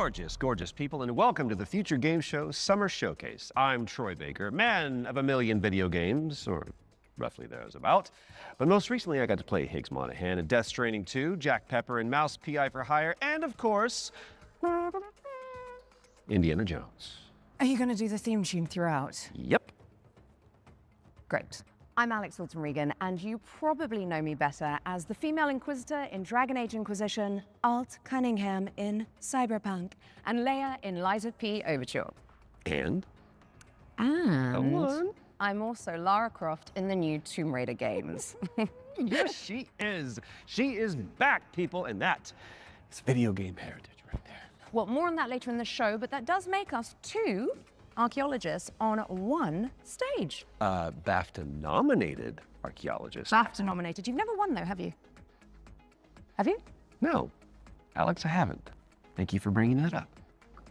Gorgeous, gorgeous people, and welcome to the Future Game Show Summer Showcase. I'm Troy Baker, man of a million video games, or roughly thereabout. But most recently, I got to play Higgs Monahan in Death Stranding 2, Jack Pepper in Mouse P.I. for Hire, and of course, Indiana Jones. Are you going to do the theme tune throughout? Yep. Great. I'm Alex Wilton-Regan, and you probably know me better as the female Inquisitor in Dragon Age Inquisition, Alt Cunningham in Cyberpunk, and Leia in Liza P. Overture. And? And I'm also Lara Croft in the new Tomb Raider games. Yes, she is. She is back, people, and that is video game heritage right there. Well, more on that later in the show, but that does make us two archaeologists on one stage. BAFTA-nominated archaeologist. BAFTA-nominated. You've never won, though, have you? Have you? No, Alex, I haven't. Thank you for bringing that up.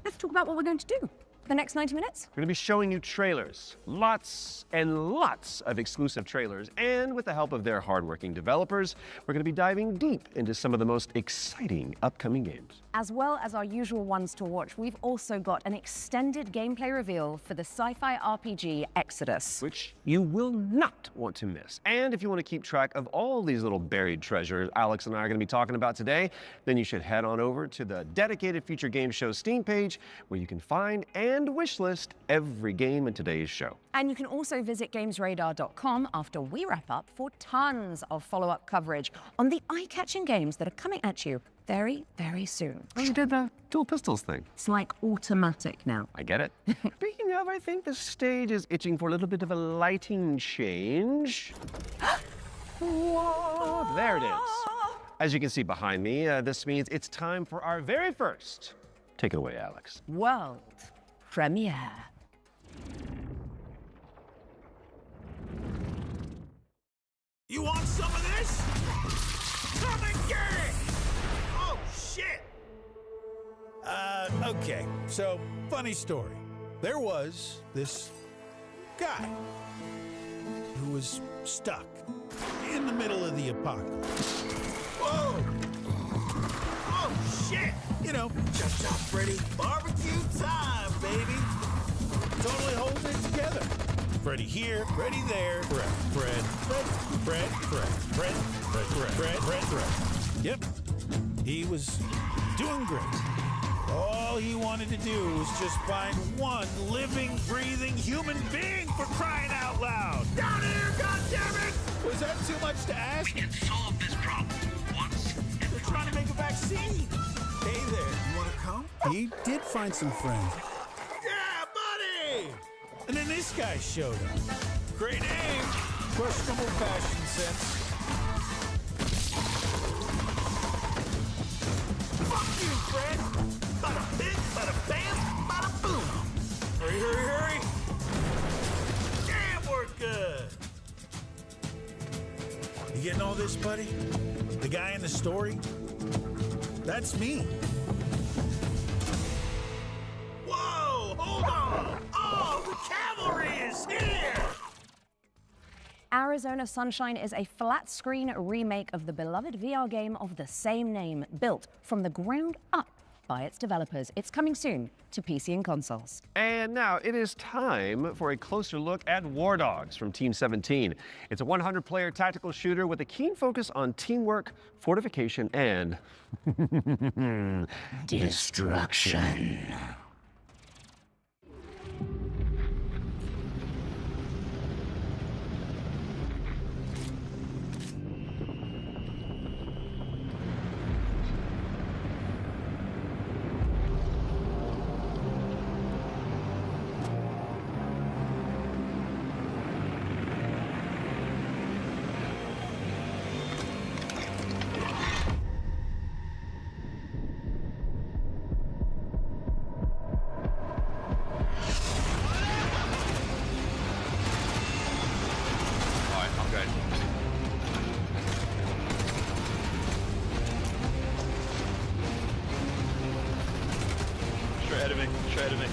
Let's talk about what we're going to do for the next 90 minutes. We're going to be showing you trailers, lots and lots of exclusive trailers, and with the help of their hardworking developers, we're going to be diving deep into some of the most exciting upcoming games. As well as our usual ones to watch, we've also got an extended gameplay reveal for the sci-fi RPG Exodus, which you will not want to miss. And if you want to keep track of all these little buried treasures Alex and I are going to be talking about today, then you should head on over to the dedicated Future Game Show Steam page, where you can find and wishlist every game in today's show. And you can also visit gamesradar.com after we wrap up for tons of follow-up coverage on the eye-catching games that are coming at you very, very soon. Oh, you did the dual pistols thing. It's like automatic now. I get it. Speaking of, I think the stage is itching for a little bit of a lighting change. Whoa, there it is. As you can see behind me, this means it's time for our very first. Take it away, Alex. World premiere. You want some of this? Come and get it! Oh, shit! Okay, so, funny story. There was this guy who was stuck in the middle of the apocalypse. Whoa! Oh, shit! You know, Chop Chop Freddy, barbecue time, baby! Totally holding it together. Freddy here, Freddy there, Fred. Yep, he was doing great. All he wanted to do was just find one living, breathing human being, for crying out loud. Down here, goddammit! Was that too much to ask? We can solve this problem once and They're trying to make a vaccine. Hey there, you wanna come? He did find some friends. Yeah, buddy! And then this guy showed up. Great name, questionable fashion sense. Fuck you, Fred! Bada bing, bada bam, bada boom! Hurry, hurry, hurry! Damn, we're good! You getting all this, buddy? The guy in the story? That's me. Whoa, hold on! Oh, the cavalry is here! Arizona Sunshine is a flat-screen remake of the beloved VR game of the same name, built from the ground up by its developers. It's coming soon to PC and consoles. And now it is time for a closer look at War Dogs from Team 17. It's a 100-player tactical shooter with a keen focus on teamwork, fortification, and destruction. Straight at me.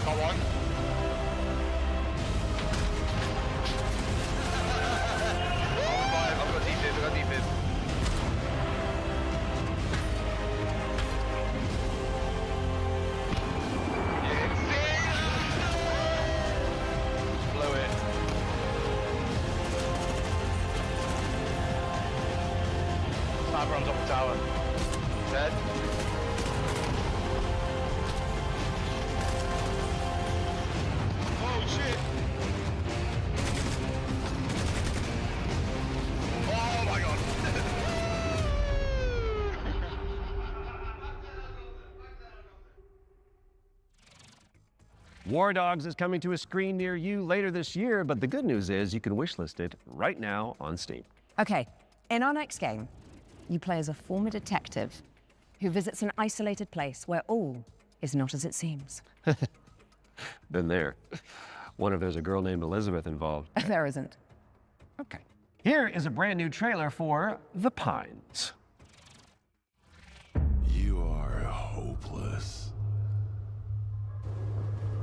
Got one. I've got defib, Everyone's up the tower. Dead. Oh shit! Oh my god! War Dogs is coming to a screen near you later this year, but the good news is you can wishlist it right now on Steam. Okay, in our next game, you play as a former detective who visits an isolated place where all is not as it seems. Been there. Wonder if there's a girl named Elizabeth involved. There isn't. Okay. Here is a brand new trailer for The Pines. You are hopeless,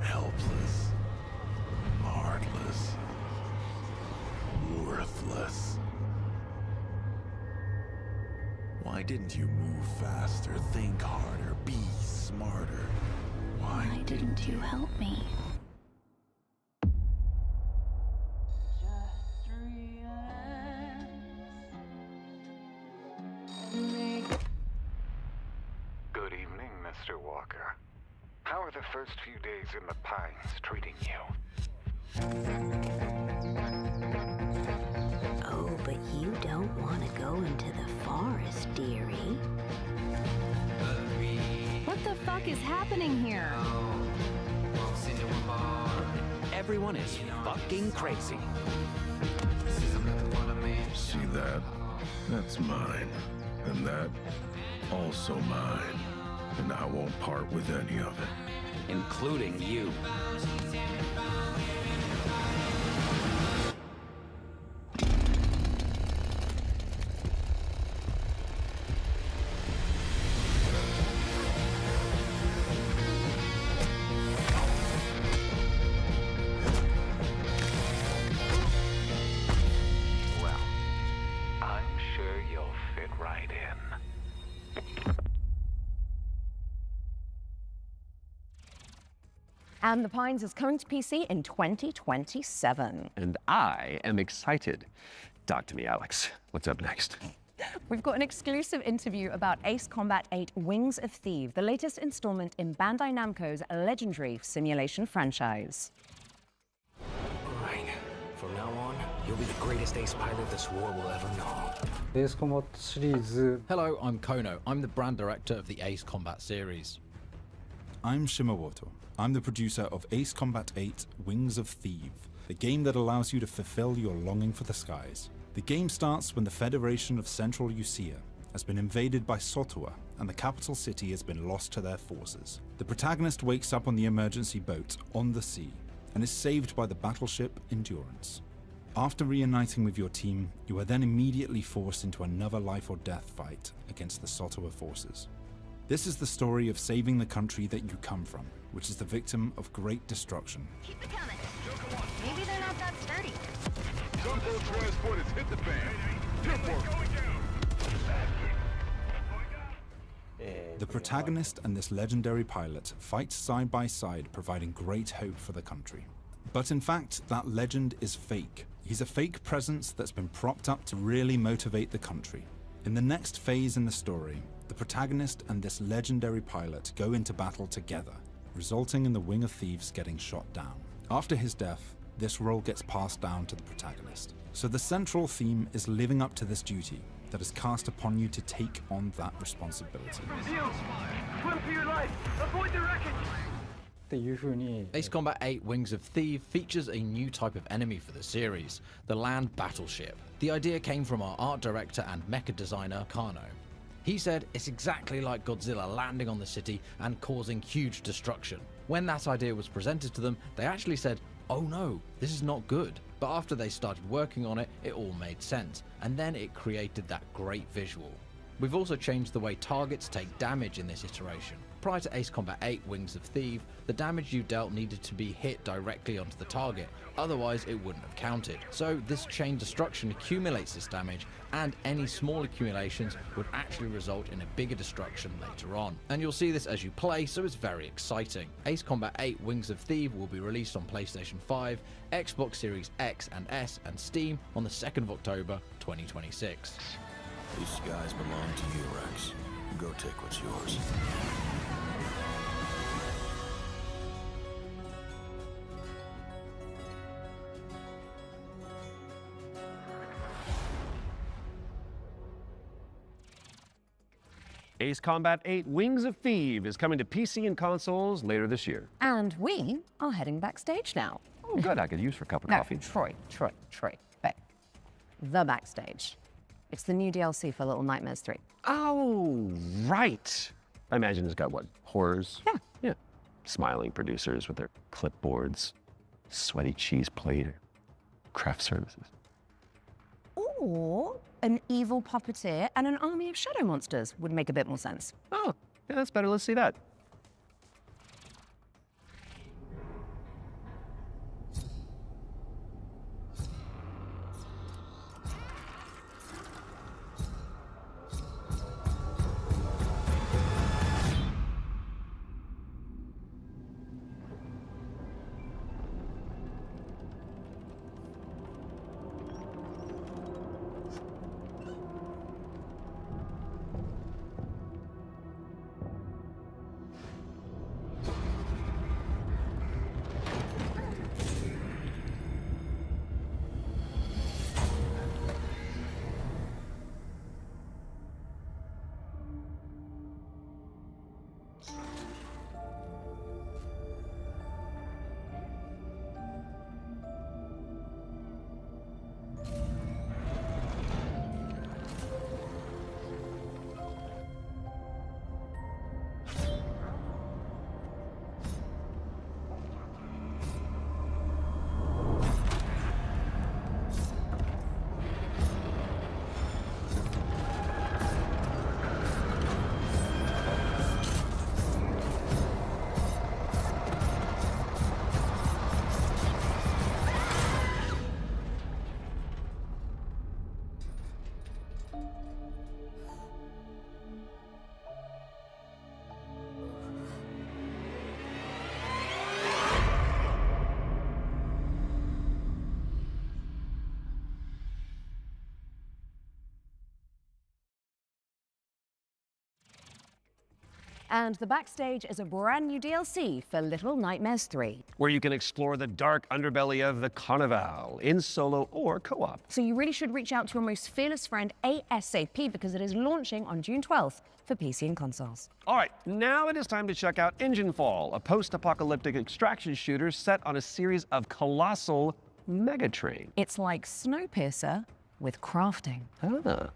helpless, heartless, worthless. Why didn't you move faster, think harder, be smarter? Why didn't you help me? Good evening, Mr. Walker. How are the first few days in the Pines treating you? Oh, but you don't want to go into the forest, dearie. What the fuck is happening here? Everyone is fucking crazy. See that? That's mine. And that, also mine. And I won't part with any of it. Including you. Well, I'm sure you'll fit right in. And The Pines is coming to PC in 2027. And I am excited. Talk to me, Alex. What's up next? We've got an exclusive interview about Ace Combat 8 Wings of Thieves, the latest installment in Bandai Namco's legendary simulation franchise. Alright, from now on, you'll be the greatest ace pilot this war will ever know. Ace Combat シリーズ Hello, I'm Kono. I'm the brand director of the Ace Combat series. I'm Shimamoto. I'm the producer of Ace Combat 8 Wings of Thieves, the game that allows you to fulfill your longing for the skies. The game starts when the Federation of Central Usia has been invaded by Sotua and the capital city has been lost to their forces. The protagonist wakes up on the emergency boat on the sea and is saved by the battleship Endurance. After reuniting with your team, you are then immediately forced into another life or death fight against the Sotua forces. This is the story of saving the country that you come from, which is the victim of great destruction. Keep it coming. Maybe they're not that sturdy. Gunboat transport has hit the fan. The protagonist and this legendary pilot fight side by side, providing great hope for the country. But in fact, that legend is fake. He's a fake presence that's been propped up to really motivate the country. In the next phase in the story, the protagonist and this legendary pilot go into battle together, resulting in the Wing of Thieves getting shot down. After his death, this role gets passed down to the protagonist. So the central theme is living up to this duty that is cast upon you to take on that responsibility. っていう風に Ace Combat 8 Wings of Thieves features a new type of enemy for the series, the land battleship. The idea came from our art director and mecha designer, Kano. He said it's exactly like Godzilla landing on the city and causing huge destruction. When that idea was presented to them, they actually said, "Oh no, this is not good." But after they started working on it, it all made sense, and then it created that great visual. We've also changed the way targets take damage in this iteration. Prior to Ace Combat 8 Wings of Thieves, the damage you dealt needed to be hit directly onto the target, otherwise it wouldn't have counted. So this chain destruction accumulates this damage, and any small accumulations would actually result in a bigger destruction later on. And you'll see this as you play, so it's very exciting. Ace Combat 8 Wings of Thieves will be released on PlayStation 5, Xbox Series X and S, and Steam on the 2nd of October 2026. These skies belong to you, Rex. Go take what's yours. Ace Combat 8 Wings of Thieves is coming to PC and consoles later this year. And we are heading backstage now. Oh, good. I could use for a cup of No, coffee. Troy, babe. The backstage. It's the new DLC for Little Nightmares 3. Oh, right. I imagine it's got what? Horrors? Yeah. Yeah. Smiling producers with their clipboards, sweaty cheese plate, craft services. Or an evil puppeteer and an army of shadow monsters would make a bit more sense. Oh, yeah, that's better. Let's see that. And the backstage is a brand new DLC for Little Nightmares 3. Where you can explore the dark underbelly of the Carnival in solo or co-op. So you really should reach out to your most fearless friend ASAP because it is launching on June 12th for PC and consoles. All right, now it is time to check out Engine Fall, a post-apocalyptic extraction shooter set on a series of colossal megatrain. It's like Snowpiercer with crafting. Ah.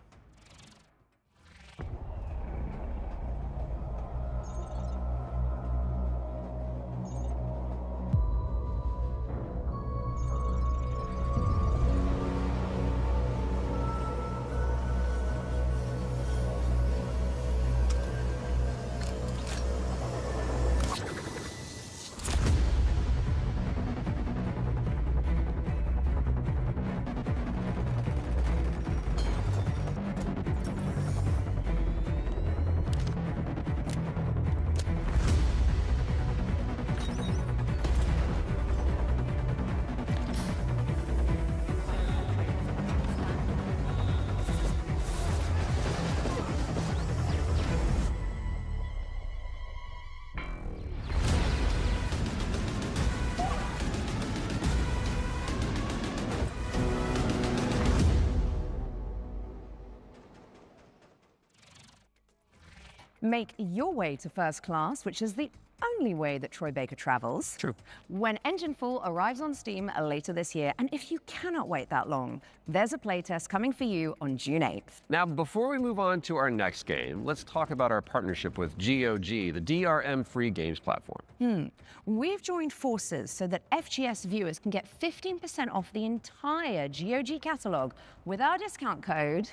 Make your way to first class, which is the only way that Troy Baker travels. True. When Engine Fall arrives on Steam later this year, and if you cannot wait that long, there's a playtest coming for you on June 8th. Now, before we move on to our next game, let's talk about our partnership with GOG, the DRM-free games platform. We've joined forces so that FGS viewers can get 15% off the entire GOG catalog with our discount code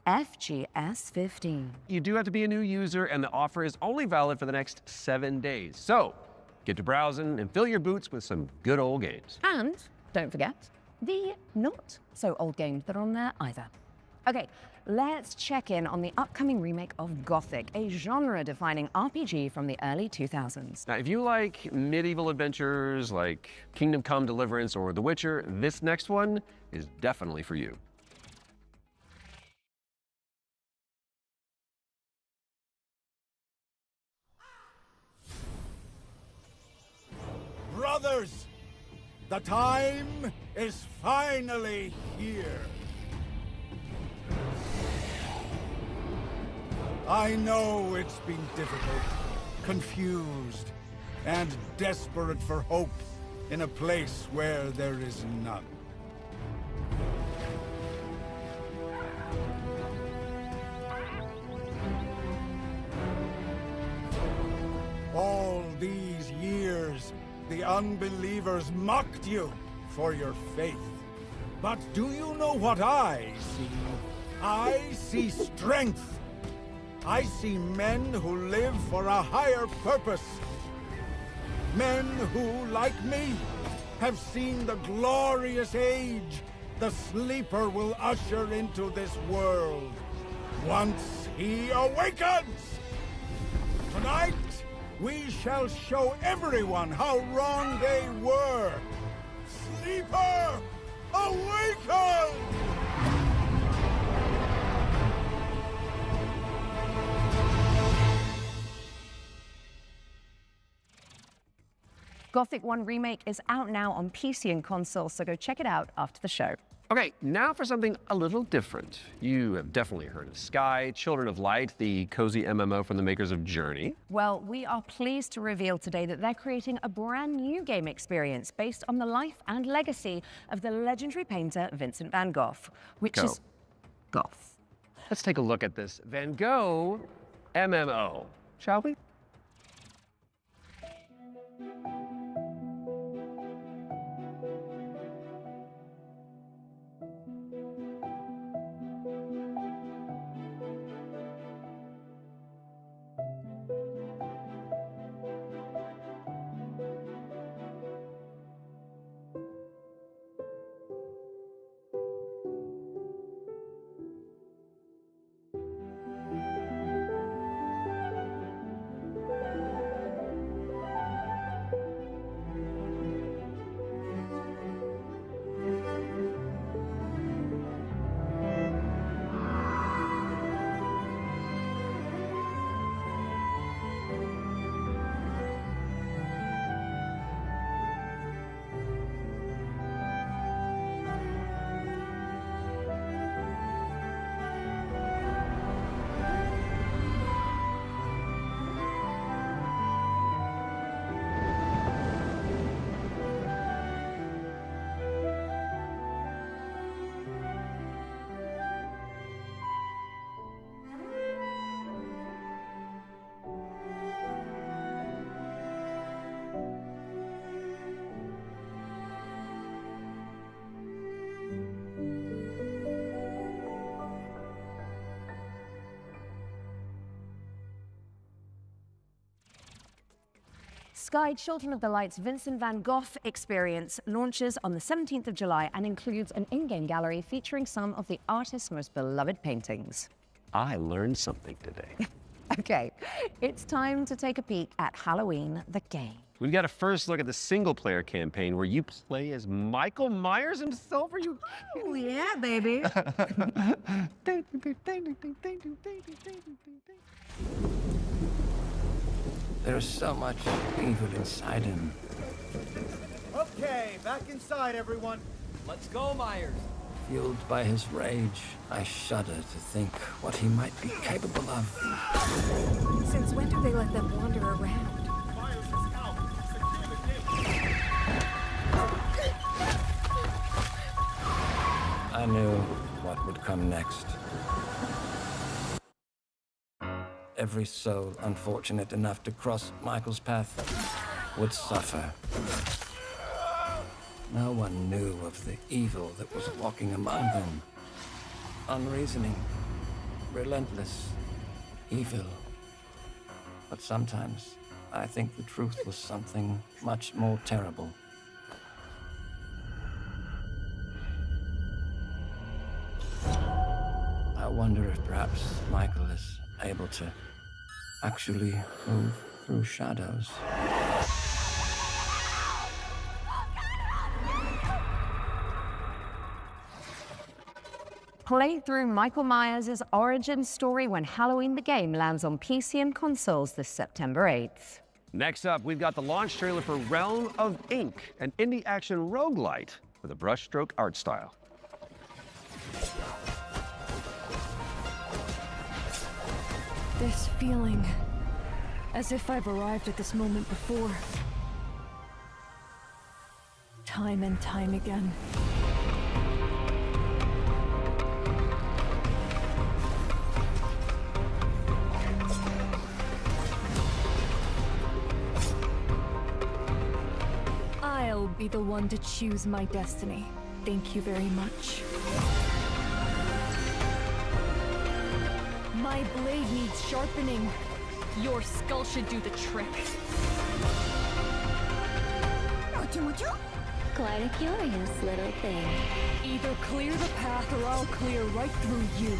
FGS15. You do have to be a new user, and the offer is only valid for the next 7 days. So, get to browsing and fill your boots with some good old games. And don't forget the not so old games that are on there either. Okay, let's check in on the upcoming remake of Gothic, a genre-defining RPG from the early 2000s. Now, if you like medieval adventures like Kingdom Come Deliverance or The Witcher, this next one is definitely for you. brothers! The time is finally here. I know it's been difficult, confused, and desperate for hope in a place where there is none. All these years, the unbelievers mocked you for your faith. But do you know what I see? I see strength. I see men who live for a higher purpose. Men who, like me, have seen the glorious age the Sleeper will usher into this world once he awakens. Tonight, we shall show everyone how wrong they were. Sleeper, awaken! Gothic 1 Remake is out now on PC and console, so go check it out after the show. Okay, now for something a little different. You have definitely heard of Sky, Children of Light, the cozy MMO from the makers of Journey. Well, we are pleased to reveal today that they're creating a brand new game experience based on the life and legacy of the legendary painter Vincent van Gogh, which is Goth. Let's take a look at this Van Gogh MMO, shall we? Sky Children of the Light's Vincent van Gogh experience launches on the 17th of July and includes an in-game gallery featuring some of the artist's most beloved paintings. I learned something today. Okay, it's time to take a peek at Halloween the game. We've got a first look at the single-player campaign where you play as Michael Myers himself. Are you? Oh yeah, baby. There's so much evil inside him. Okay, back inside, everyone. Let's go, Myers. Fueled by his rage, I shudder to think what he might be capable of. Since when do they let them wander around? Myers is out. Secure the gate. I knew what would come next. Every soul unfortunate enough to cross Michael's path would suffer. No one knew of the evil that was walking among them. Unreasoning, relentless, evil. But sometimes I think the truth was something much more terrible. I wonder if perhaps Michael is able to actually move through shadows. Play through Michael Myers' origin story when Halloween the game lands on PC and consoles this September 8th. Next up, we've got the launch trailer for Realm of Ink, an indie action roguelite with a brushstroke art style. This feeling, as if I've arrived at this moment before. Time and time again. I'll be the one to choose my destiny. Thank you very much. My blade needs sharpening. Your skull should do the trick. Quite a curious little thing. Either clear the path or I'll clear right through you.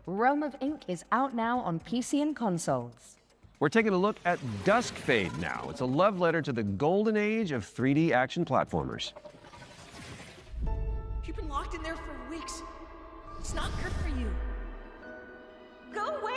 Realm of Ink is out now on PC and consoles. We're taking a look at Dusk Fade now. It's a love letter to the golden age of 3D action platformers. You've been locked in there for weeks. It's not good for you. Go away!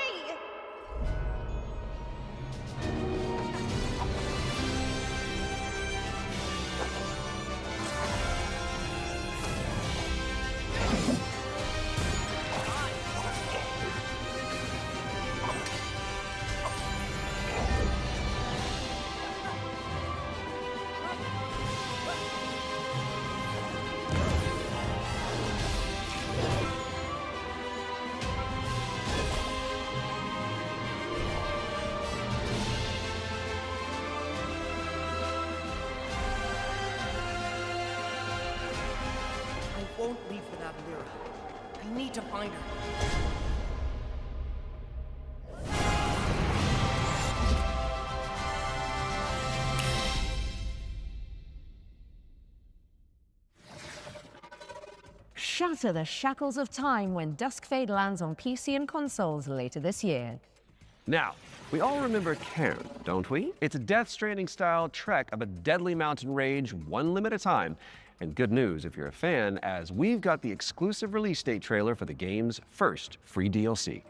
I won't leave without Lyra. I need to find her. Shatter the shackles of time when Dusk Fade lands on PC and consoles later this year. Now, we all remember Cairn, don't we? It's a Death Stranding-style trek of a deadly mountain rage, one limb at a time. And good news if you're a fan, as we've got the exclusive release date trailer for the game's first free DLC.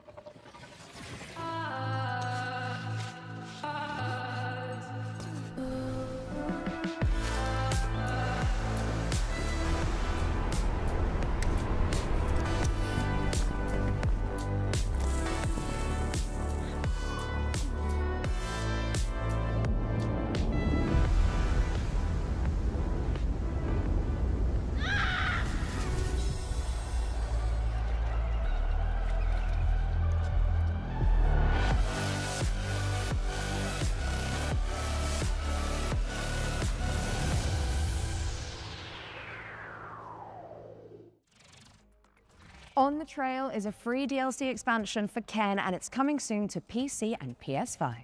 On the trail is a free DLC expansion for Ken, and it's coming soon to PC and PS5.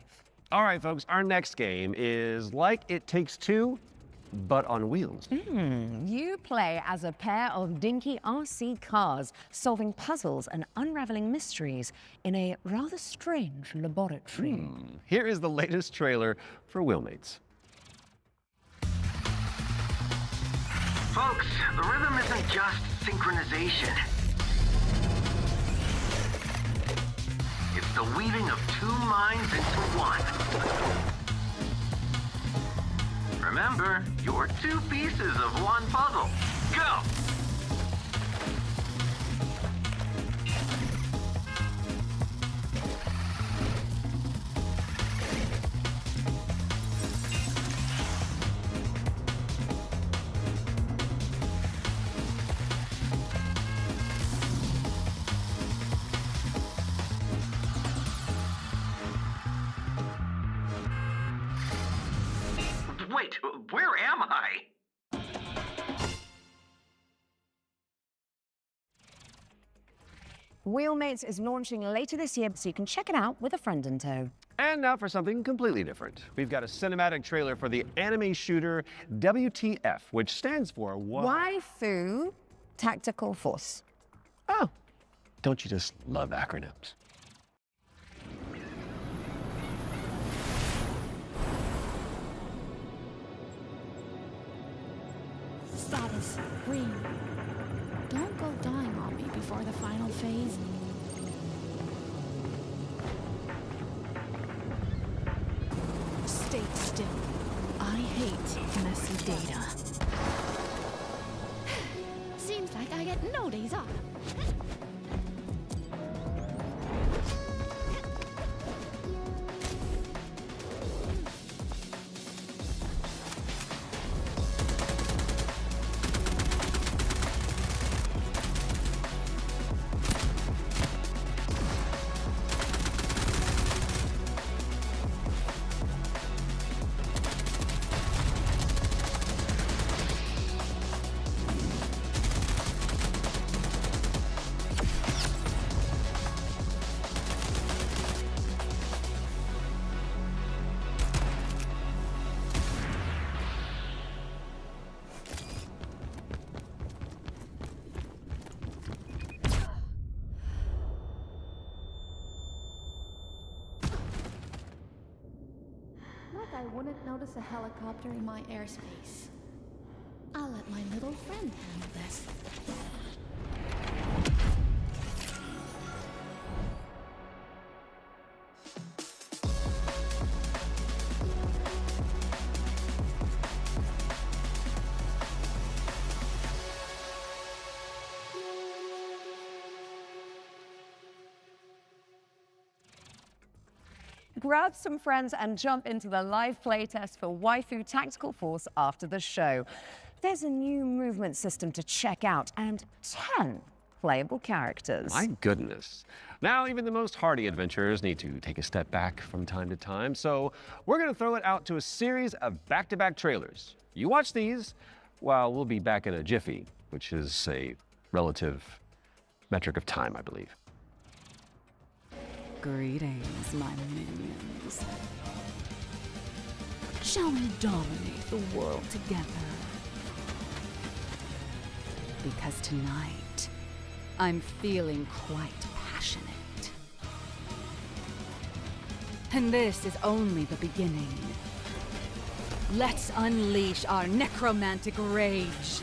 All right, folks, our next game is like It Takes Two, but on wheels. You play as a pair of dinky RC cars, solving puzzles and unraveling mysteries in a rather strange laboratory. Here is the latest trailer for Wheelmates. Folks, the rhythm isn't just synchronization. It's the weaving of two minds into one. Remember, you're two pieces of one puzzle. Go! Wait, where am I? Wheelmates is launching later this year, so you can check it out with a friend in tow. And now for something completely different. We've got a cinematic trailer for the anime shooter WTF, which stands for Waifu Tactical Force. Oh, don't you just love acronyms? Status green. Don't go dying on me before the final phase. Stay still. I hate messy data. Seems like I get no days off. I wouldn't notice a helicopter in my airspace. I'll let my little friend handle this. Grab some friends and jump into the live playtest for Waifu Tactical Force after the show. There's a new movement system to check out and 10 playable characters. My goodness. Now, even the most hardy adventurers need to take a step back from time to time, so we're going to throw it out to a series of back-to-back trailers. You watch these, while we'll be back in a jiffy, which is a relative metric of time, I believe. Greetings, my minions. Shall we dominate the world together? Because tonight, I'm feeling quite passionate. And this is only the beginning. Let's unleash our necromantic rage.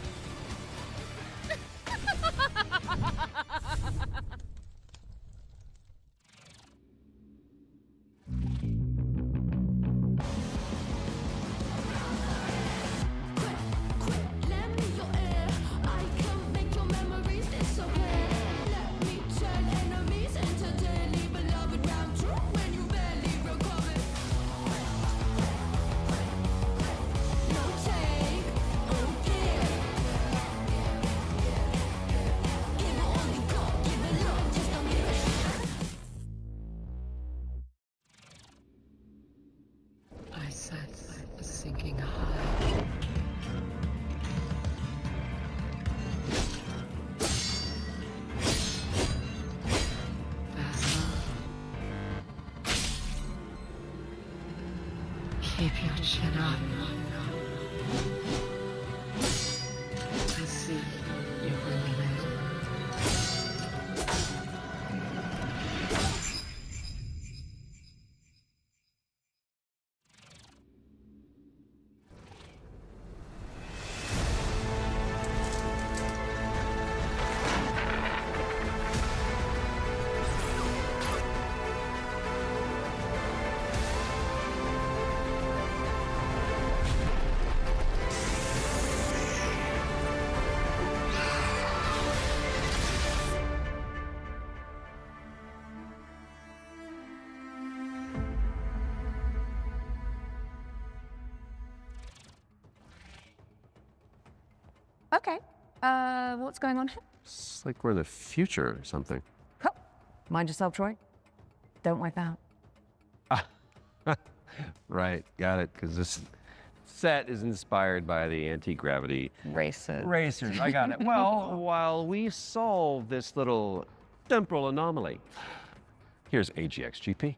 I sense a sinking high. Keep your chin up. I see you bringing it. Okay, what's going on here? It's like we're in the future or something. Oh, mind yourself, Troy. Don't wipe out. Right, got it, because this set is inspired by the anti-gravity racers. I got it. Well, while we solve this little temporal anomaly, here's AGXGP.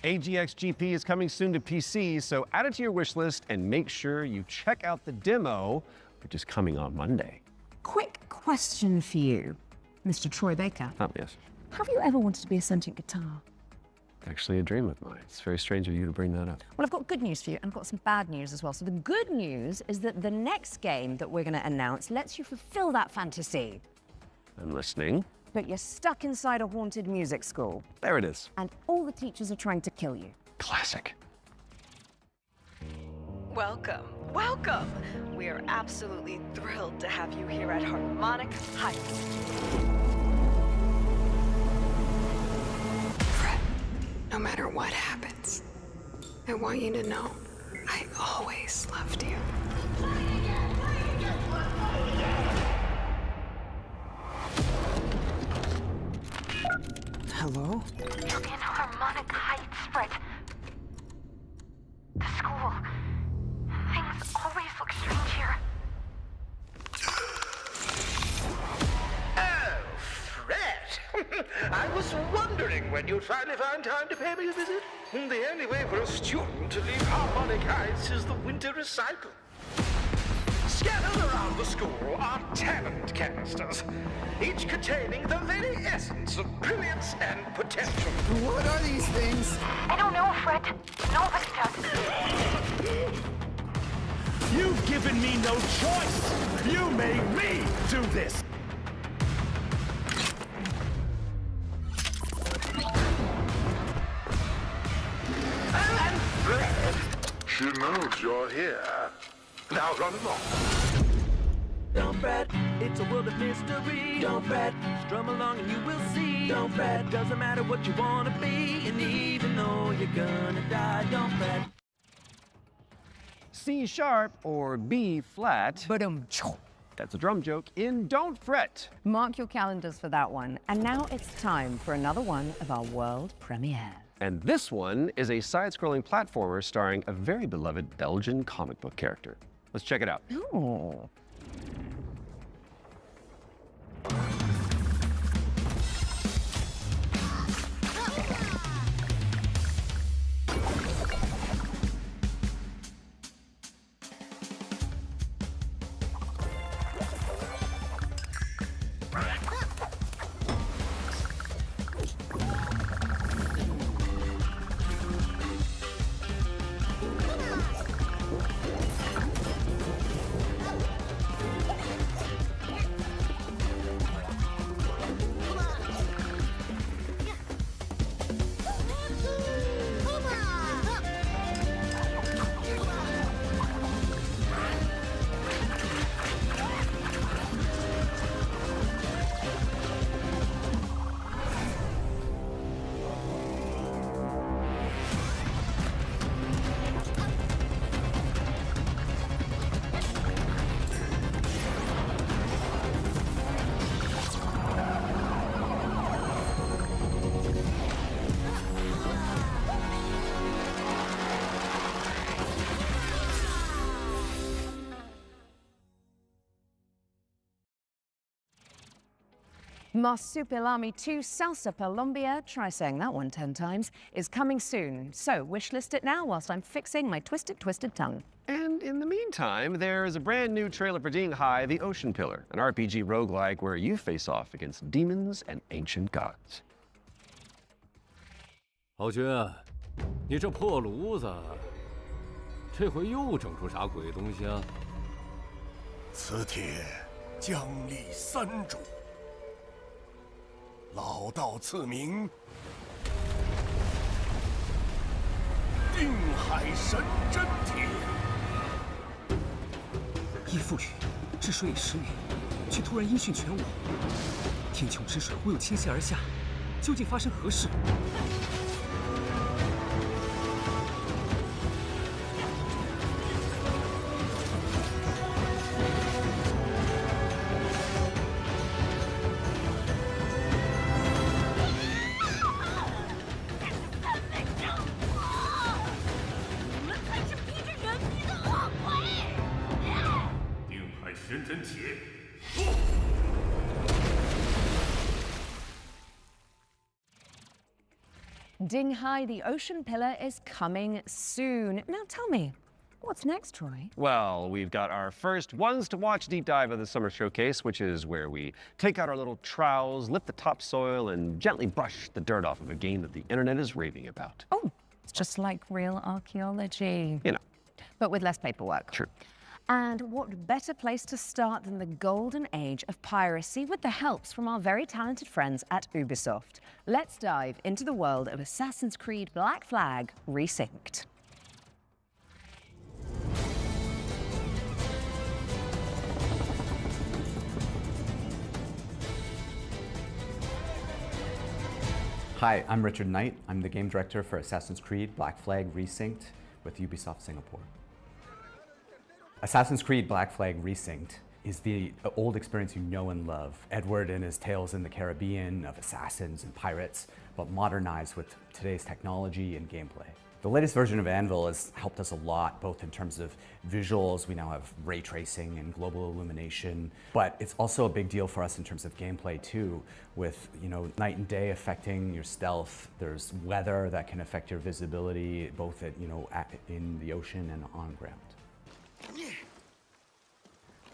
AGX GP is coming soon to PC, so add it to your wish list and make sure you check out the demo, which is coming on Monday. Quick question for you, Mr. Troy Baker. Oh, yes. Have you ever wanted to be a sentient guitar? Actually a dream of mine. It's very strange of you to bring that up. Well, I've got good news for you, and I've got some bad news as well. So the good news is that the next game that we're going to announce lets you fulfill that fantasy. I'm listening. But you're stuck inside a haunted music school. There it is. And all the teachers are trying to kill you. Classic. Welcome, welcome. We are absolutely thrilled to have you here at Harmonic Heights. Fred, no matter what happens, I want you to know I always loved you. Hello? You're in Harmonic Heights, Fred. The school. Things always look strange here. Oh, Fred! I was wondering when you'd finally find time to pay me a visit. The only way for a student to leave Harmonic Heights is the winter recital. Scattered around the school are talent canisters, each containing the very essence of brilliance and potential. What are these things? I don't know, Fred. Nobody does. You've given me no choice! You made me do this! And Fred, she knows you're here. Now run along. Don't fret, it's a world of mystery. Don't fret, strum along and you will see. Don't fret, doesn't matter what you wanna be. And even though you're gonna die, don't fret. C sharp or B flat. That's a drum joke in Don't Fret. Mark your calendars for that one. And now it's time for another one of our world premiere. And this one is a side-scrolling platformer starring a very beloved Belgian comic book character. Let's check it out. Ooh. Marsupilami 2 Salsa Colombia, try saying that one 10 times, is coming soon. So wishlist it now whilst I'm fixing my twisted tongue. And in the meantime, there is a brand new trailer for Ding Hai, the Ocean Pillar, an RPG roguelike where you face off against demons and ancient gods. 豪军，你这破炉子，这回又整出啥鬼东西啊？此帖将立三主。 老道赐名，定海神针帖。依附语，治水以食语，却突然音讯全无。天穹之水忽又倾泻而下，究竟发生何事？ 神针帖。Ding Hai, the ocean pillar, is coming soon. Now tell me, what's next, Troy? Well, we've got our first ones to watch deep dive of the summer showcase, which is where we take out our little trowels, lift the topsoil, and gently brush the dirt off of a game that the internet is raving about. Oh, it's just like real archaeology. You know. But with less paperwork. True. And what better place to start than the golden age of piracy with the helps from our very talented friends at Ubisoft. Let's dive into the world of Assassin's Creed Black Flag Resynced. Hi, I'm Richard Knight. I'm the game director for Assassin's Creed Black Flag Resynced with Ubisoft Singapore. Assassin's Creed Black Flag Resynced is the old experience you know and love. Edward and his tales in the Caribbean of assassins and pirates, but modernized with today's technology and gameplay. The latest version of Anvil has helped us a lot, both in terms of visuals. We now have ray tracing and global illumination, but it's also a big deal for us in terms of gameplay too, with night and day affecting your stealth. There's weather that can affect your visibility, both in the ocean and on ground.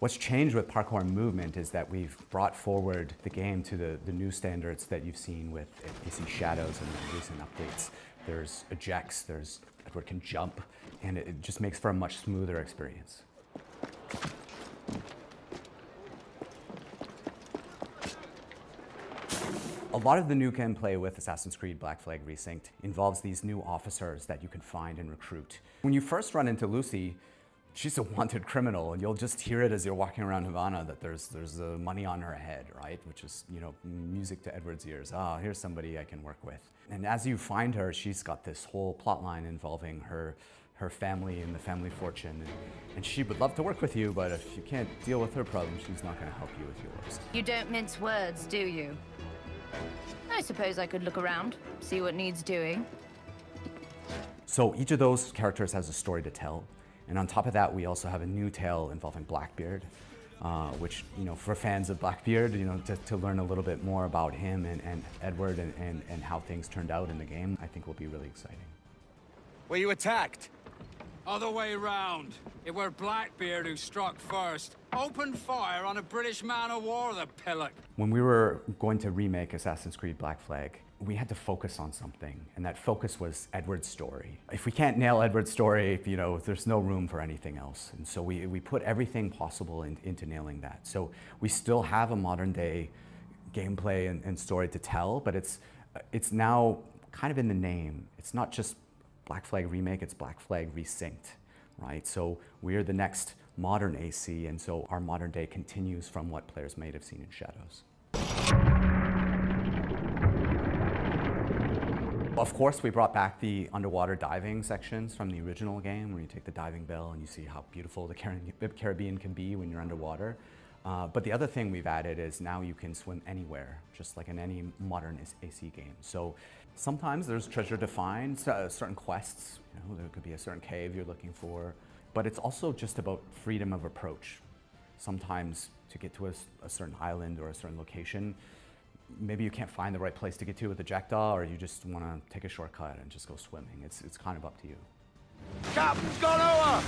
What's changed with parkour and movement is that we've brought forward the game to the new standards that you've seen with AC Shadows and the recent updates. There's ejects, Edward can jump, and it just makes for a much smoother experience. A lot of the new gameplay with Assassin's Creed Black Flag Resynced involves these new officers that you can find and recruit. When you first run into Lucy, she's a wanted criminal, and you'll just hear it as you're walking around Havana that there's money on her head, right? Which is, music to Edward's ears. Ah, here's somebody I can work with. And as you find her, she's got this whole plot line involving her family and the family fortune. And she would love to work with you, but if you can't deal with her problems, she's not going to help you with yours. You don't mince words, do you? I suppose I could look around, see what needs doing. So each of those characters has a story to tell. And on top of that, we also have a new tale involving Blackbeard, which, for fans of Blackbeard, to learn a little bit more about him and Edward and how things turned out in the game, I think will be really exciting. Were you attacked? Other way round. It were Blackbeard who struck first. Opened fire on a British man of war, the pillock. When we were going to remake Assassin's Creed Black Flag, we had to focus on something, and that focus was Edward's story. If we can't nail Edward's story, there's no room for anything else. And so we put everything possible into nailing that. So we still have a modern day gameplay and story to tell, but it's now kind of in the name. It's not just Black Flag Remake, it's Black Flag Resynced, right? So we're the next modern AC, and so our modern day continues from what players might have seen in Shadows. Of course, we brought back the underwater diving sections from the original game, where you take the diving bell and you see how beautiful the Caribbean can be when you're underwater. But the other thing we've added is now you can swim anywhere, just like in any modern AC game. So sometimes there's treasure to find, certain quests, there could be a certain cave you're looking for, but it's also just about freedom of approach. Sometimes to get to a certain island or a certain location, maybe you can't find the right place to get to with the jackdaw, or you just want to take a shortcut and just go swimming. It's kind of up to you. Captain's gone over!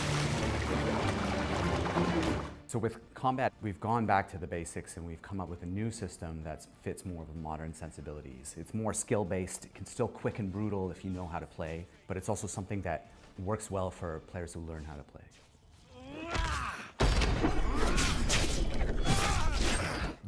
So with combat, we've gone back to the basics and we've come up with a new system that fits more of modern sensibilities. It's more skill-based, it can still quick and brutal if you know how to play, but it's also something that works well for players who learn how to play.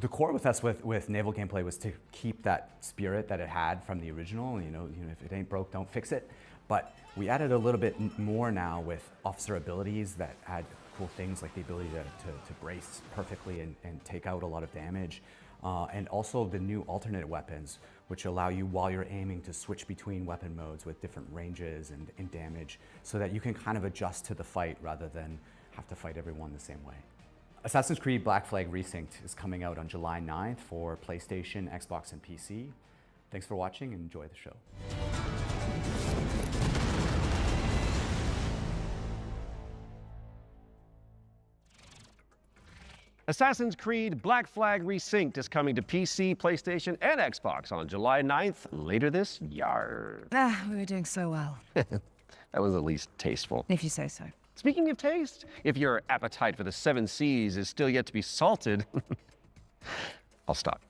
The core with us with naval gameplay was to keep that spirit that it had from the original. If it ain't broke, don't fix it. But we added a little bit more now with officer abilities that add cool things like the ability to brace perfectly and take out a lot of damage. And also the new alternate weapons, which allow you, while you're aiming, to switch between weapon modes with different ranges and damage, so that you can kind of adjust to the fight rather than have to fight everyone the same way. Assassin's Creed Black Flag Resynced is coming out on July 9th for PlayStation, Xbox, and PC. Thanks for watching and enjoy the show. Assassin's Creed Black Flag Resynced is coming to PC, PlayStation, and Xbox on July 9th, later this year. We were doing so well. That was at least tasteful. If you say so. Speaking of taste, if your appetite for the 7 Seas is still yet to be salted, I'll stop.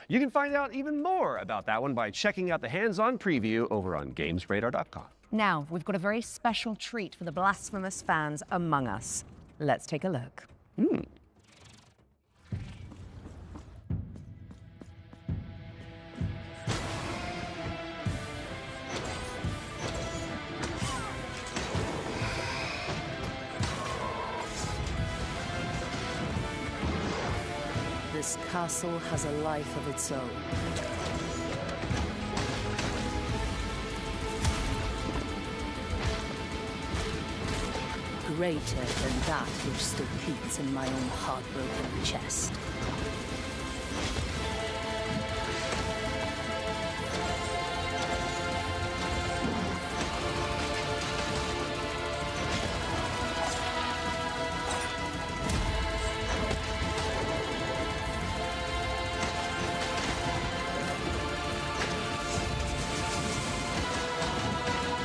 You can find out even more about that one by checking out the hands-on preview over on GamesRadar.com. Now, we've got a very special treat for the blasphemous fans among us. Let's take a look. This castle has a life of its own. Greater than that which still beats in my own heartbroken chest.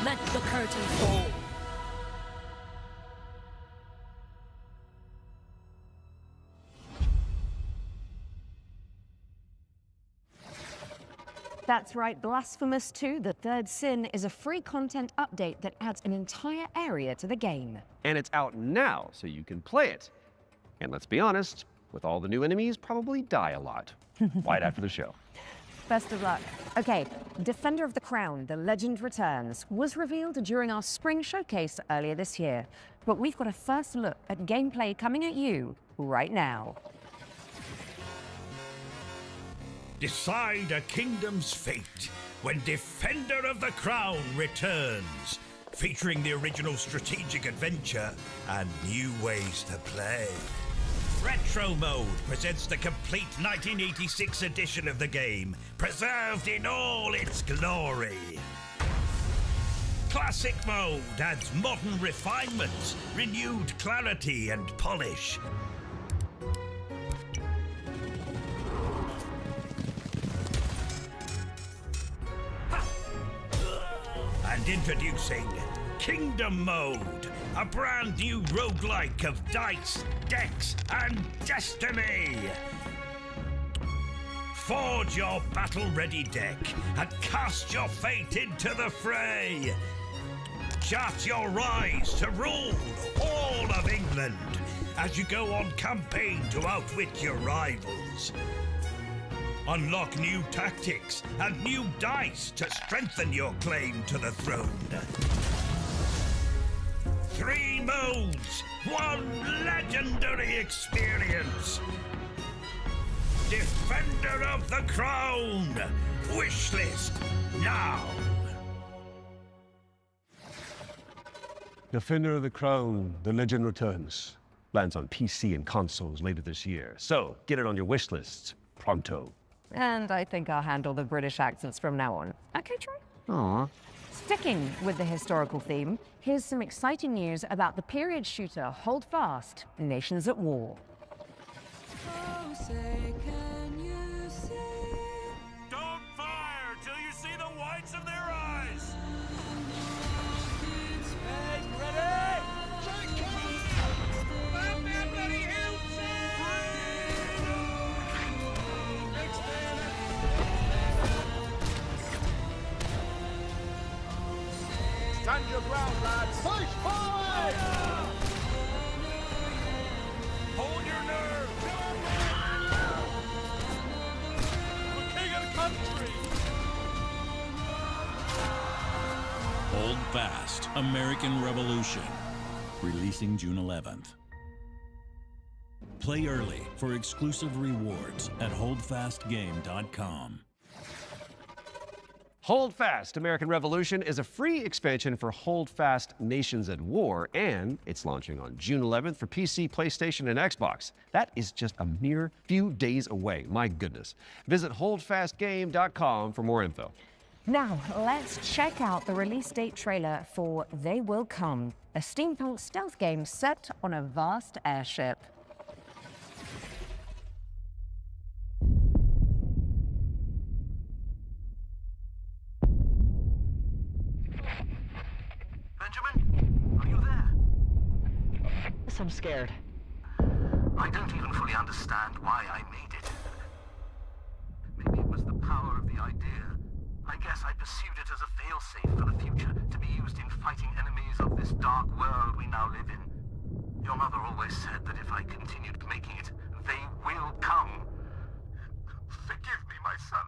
Let the curtain fall. That's right, Blasphemous 2, The Third Sin, is a free content update that adds an entire area to the game. And it's out now, so you can play it. And let's be honest, with all the new enemies, probably die a lot. Right after the show. Best of luck. Okay, Defender of the Crown, The Legend Returns, was revealed during our spring showcase earlier this year. But we've got a first look at gameplay coming at you right now. Decide a kingdom's fate when Defender of the Crown returns, featuring the original strategic adventure and new ways to play. Retro Mode presents the complete 1986 edition of the game, preserved in all its glory. Classic Mode adds modern refinements, renewed clarity and polish. And introducing Kingdom Mode, a brand new roguelike of dice, decks, and destiny. Forge your battle-ready deck and cast your fate into the fray. Chart your rise to rule all of England as you go on campaign to outwit your rivals. Unlock new tactics and new dice to strengthen your claim to the throne. 3 modes, 1 legendary experience. Defender of the Crown. Wishlist now. Defender of the Crown, The Legend Returns. Lands on PC and consoles later this year. So get it on your wish list pronto. And I think I'll handle the British accents from now on. Okay, Troy? Aww. Sticking with the historical theme, here's some exciting news about the period shooter Hold Fast, Nations at War. Oh, say, can you see? Don't fire till you see the whites of their eyes! Make ready! Stand your ground, lads! Push forward! Hold your nerve! The king of the country! Hold Fast, American Revolution. Releasing June 11th. Play early for exclusive rewards at holdfastgame.com. Hold Fast, American Revolution is a free expansion for Hold Fast Nations at War, and it's launching on June 11th for PC, PlayStation, and Xbox. That is just a mere few days away, my goodness. Visit holdfastgame.com for more info. Now, let's check out the release date trailer for They Will Come, a steampunk stealth game set on a vast airship. guess I'm scared. I don't even fully understand why I made it. Maybe it was the power of the idea. I guess I pursued it as a failsafe for the future, to be used in fighting enemies of this dark world we now live in. Your mother always said that if I continued making it, they will come. Forgive me, my son.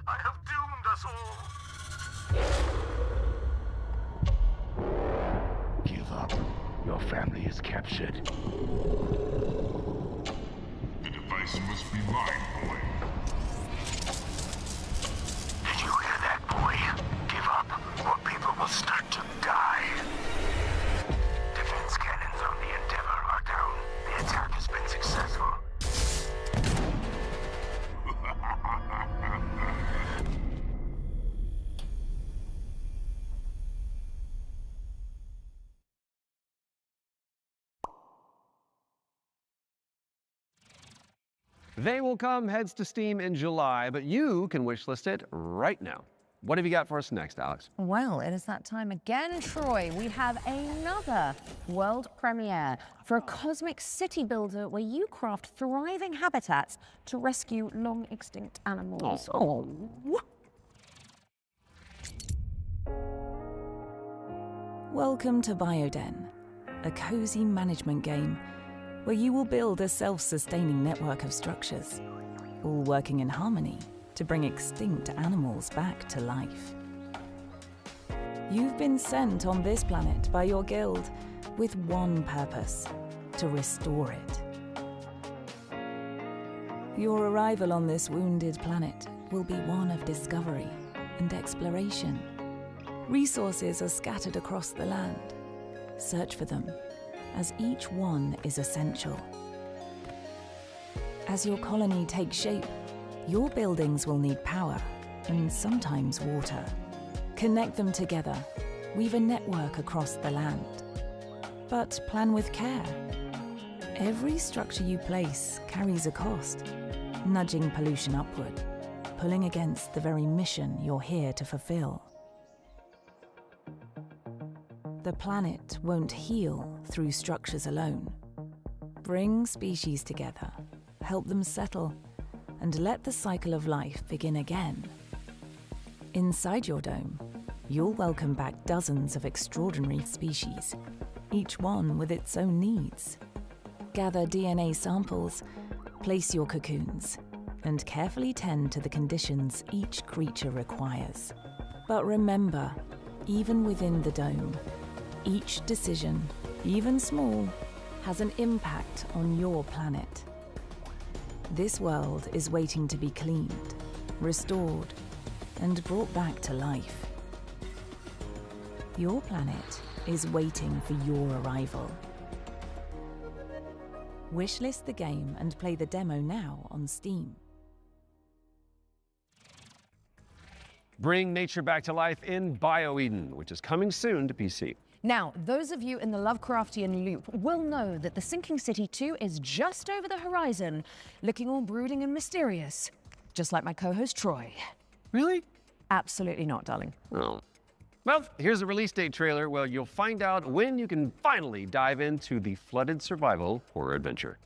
I have doomed us all. Give up. Your family is captured. The device must be mine, boy. Did you hear that, boy? Give up, or people will start to die. Defense cannons on the Endeavor are down. The attack has been successful. They Will Come heads to Steam in July, but you can wishlist it right now. What have you got for us next, Alex? Well, it is that time again, Troy. We have another world premiere for a cosmic city builder where you craft thriving habitats to rescue long extinct animals. Oh. Welcome to Bioden, a cozy management game where you will build a self-sustaining network of structures, all working in harmony to bring extinct animals back to life. You've been sent on this planet by your guild with one purpose: to restore it. Your arrival on this wounded planet will be one of discovery and exploration. Resources are scattered across the land. Search for them, as each one is essential. As your colony takes shape, your buildings will need power and sometimes water. Connect them together, weave a network across the land. But plan with care. Every structure you place carries a cost, nudging pollution upward, pulling against the very mission you're here to fulfill. The planet won't heal through structures alone. Bring species together, help them settle, and let the cycle of life begin again. Inside your dome, you'll welcome back dozens of extraordinary species, each one with its own needs. Gather DNA samples, place your cocoons, and carefully tend to the conditions each creature requires. But remember, even within the dome, each decision, even small, has an impact on your planet. This world is waiting to be cleaned, restored, and brought back to life. Your planet is waiting for your arrival. Wishlist the game and play the demo now on Steam. Bring nature back to life in BioEden, which is coming soon to PC. Now, those of you in the Lovecraftian loop will know that the Sinking City 2 is just over the horizon, looking all brooding and mysterious, just like my co-host Troy. Really? Absolutely not, darling. Oh. Well, here's a release date trailer where you'll find out when you can finally dive into the flooded survival horror adventure.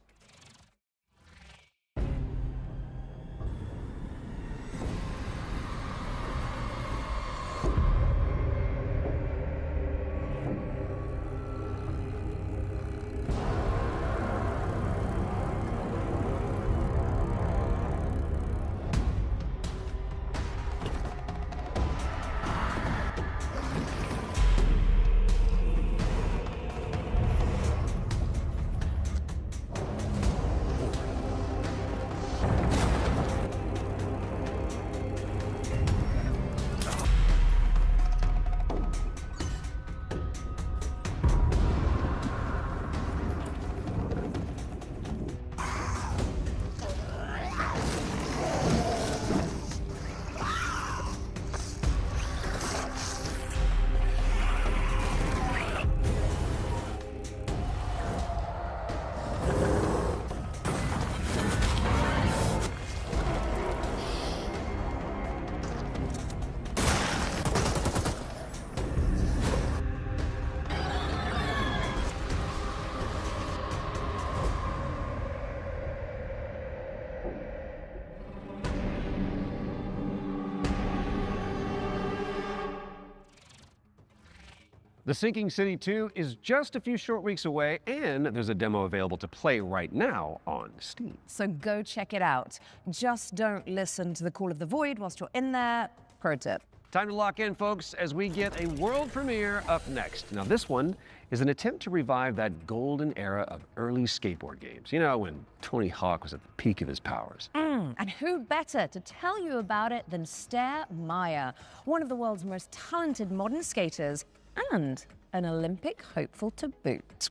The Sinking City 2 is just a few short weeks away, and there's a demo available to play right now on Steam. So go check it out. Just don't listen to the call of the void whilst you're in there. Pro tip. Time to lock in, folks, as we get a world premiere up next. Now, this one is an attempt to revive that golden era of early skateboard games. You know, when Tony Hawk was at the peak of his powers. And who better to tell you about it than Stair Meyer, one of the world's most talented modern skaters and an Olympic hopeful to boot.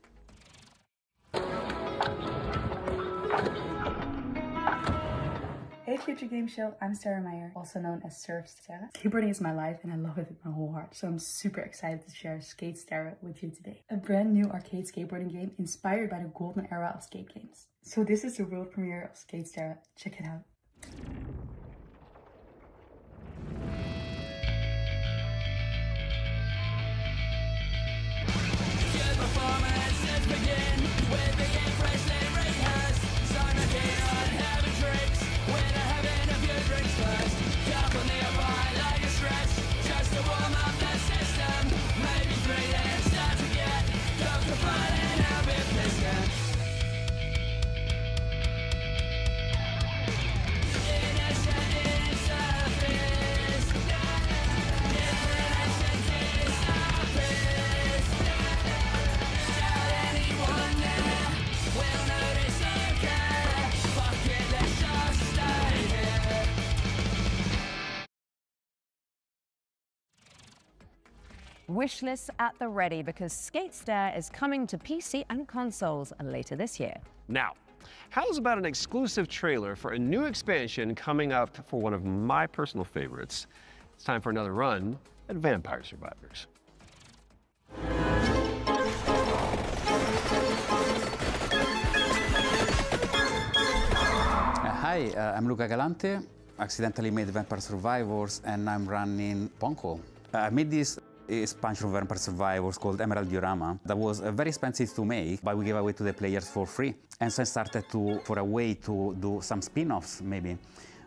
Hey Future Game Show, I'm Sarah Meyer, also known as Surf Sarah. Skateboarding is my life and I love it with my whole heart, so I'm super excited to share Skate Sarah with you today. A brand new arcade skateboarding game inspired by the golden era of skate games. So this is the world premiere of Skate Sarah. Check it out. Wishlists at the ready because Skate Stair is coming to PC and consoles later this year. Now, how's about an exclusive trailer for a new expansion coming up for one of my personal favorites? It's time for another run at Vampire Survivors. Hi, I'm Luca Galante. Accidentally made Vampire Survivors and I'm running Ponko. I made this expansion of Vampire Survivors called Emerald Diorama that was very expensive to make, but we gave away to the players for free. And so I started for a way to do some spin-offs maybe.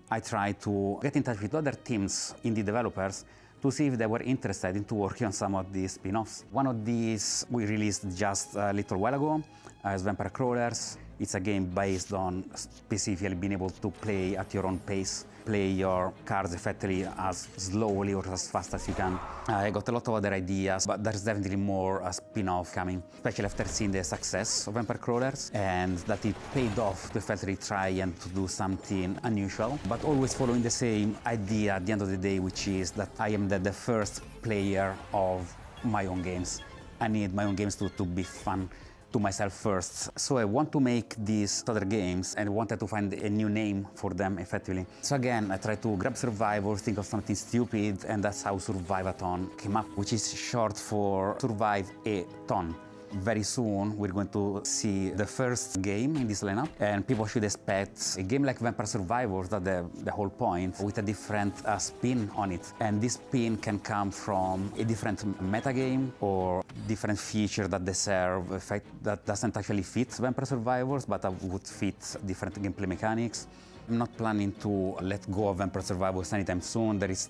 I tried to get in touch with other teams, indie developers, to see if they were interested in working on some of these spin-offs. One of these we released just a little while ago as Vampire Crawlers. It's a game based on specifically being able to play at your own pace, play your cards effectively as slowly or as fast as you can. I got a lot of other ideas, but there's definitely more spin-off coming, especially after seeing the success of Vampire Crawlers and that it paid off to effectively try and to do something unusual, but always following the same idea at the end of the day, which is that I am the first player of my own games. I need my own games to be fun to myself first. So I want to make these other games and wanted to find a new name for them effectively. So again, I tried to grab Survivor, think of something stupid, and that's how Survive-a-thon came up, which is short for Survive a Ton. Very soon, we're going to see the first game in this lineup, and people should expect a game like Vampire Survivors, that's the whole point, with a different spin on it. And this spin can come from a different metagame or different feature that they serve, effect that doesn't actually fit Vampire Survivors, but that would fit different gameplay mechanics. I'm not planning to let go of Vampire Survivors anytime soon. There is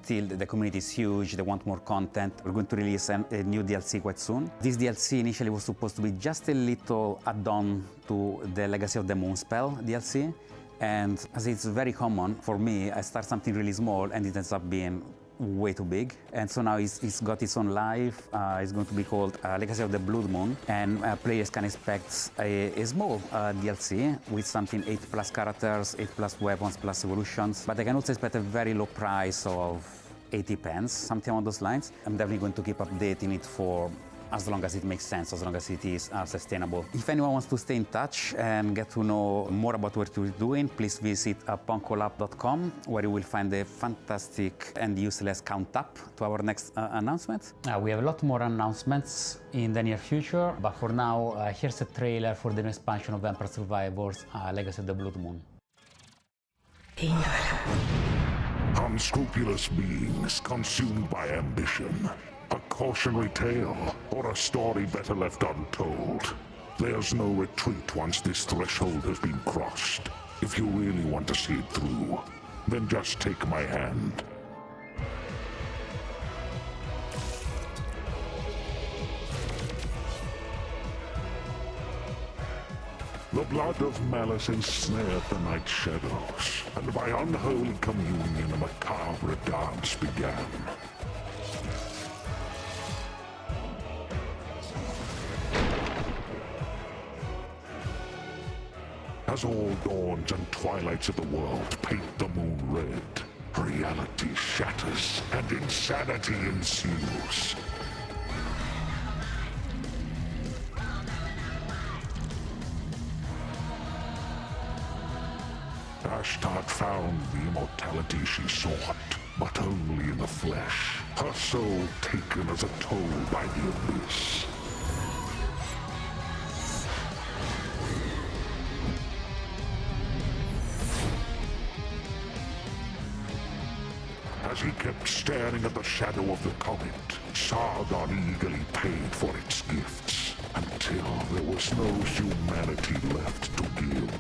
still, the community is huge, they want more content. We're going to release a new DLC quite soon. This DLC initially was supposed to be just a little add-on to the Legacy of the Moonspell DLC. And as it's very common for me, I start something really small and it ends up being way too big. And so now it's got its own life. It's going to be called Legacy of the Blood Moon. And players can expect a small DLC with something 8+ characters, 8+ weapons, plus evolutions. But they can also expect a very low price of 80 pence, something along those lines. I'm definitely going to keep updating it for as long as it makes sense, as long as it is sustainable. If anyone wants to stay in touch and get to know more about what we're doing, please visit ponkolab.com, where you will find a fantastic and useless count-up to our next announcement. We have a lot more announcements in the near future, but for now, here's a trailer for the new expansion of Vampire Survivors, Legacy of the Blood Moon. Unscrupulous beings consumed by ambition. A cautionary tale, or a story better left untold. There's no retreat once this threshold has been crossed. If you really want to see it through, then just take my hand. The blood of malice ensnared the night shadows, and by unholy communion a macabre dance began. As all dawns and twilights of the world paint the moon red, reality shatters and insanity ensues. Ashtod found the immortality she sought, but only in the flesh, her soul taken as a toll by the abyss. As he kept staring at the shadow of the comet, Sargon eagerly paid for its gifts, until there was no humanity left to give.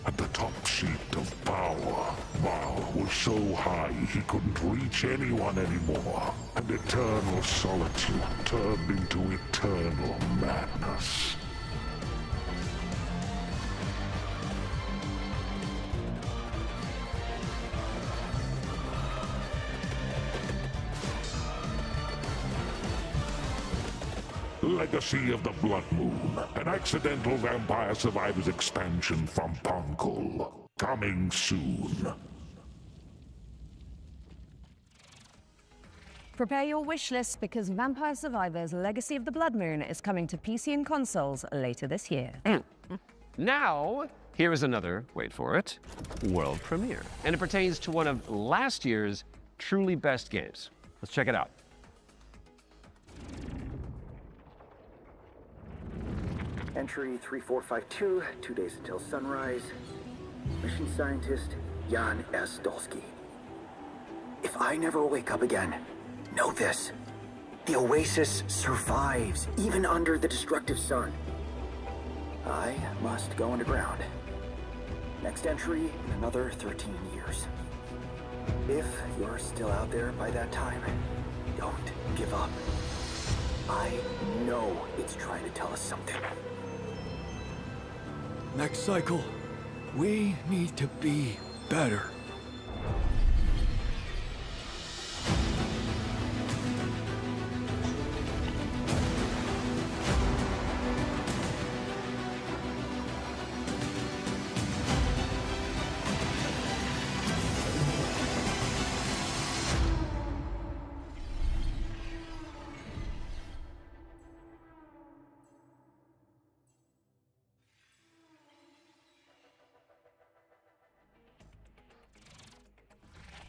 At the top seat of power, Baal was so high he couldn't reach anyone anymore, and eternal solitude turned into eternal madness. Legacy of the Blood Moon, an accidental Vampire Survivors expansion from Punkle. Coming soon. Prepare your wish list because Vampire Survivors Legacy of the Blood Moon is coming to PC and consoles later this year. Now, here is another, wait for it, world premiere. And it pertains to one of last year's truly best games. Let's check it out. Entry 3452, 2 days until sunrise. Mission scientist, Jan S. Dolsky. If I never wake up again, know this. The Oasis survives, even under the destructive sun. I must go underground. Next entry in another 13 years. If you're still out there by that time, don't give up. I know it's trying to tell us something. Next cycle, we need to be better.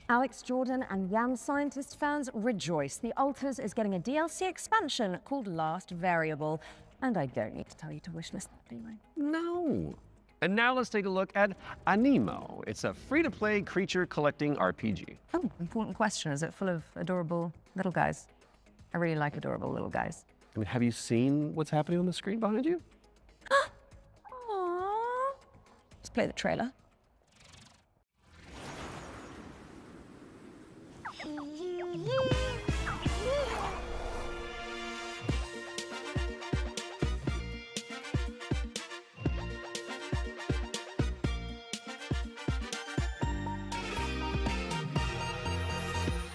Alex Jordan and Yam Scientist fans rejoice. The Alters is getting a DLC expansion called Last Variable. And I don't need to tell you to wishlist that, do I? No. And now let's take a look at Anemo. It's a free-to-play creature collecting RPG. Oh, important question. Is it full of adorable little guys? I really like adorable little guys. I mean, have you seen what's happening on the screen behind you? Aww. Let's play the trailer.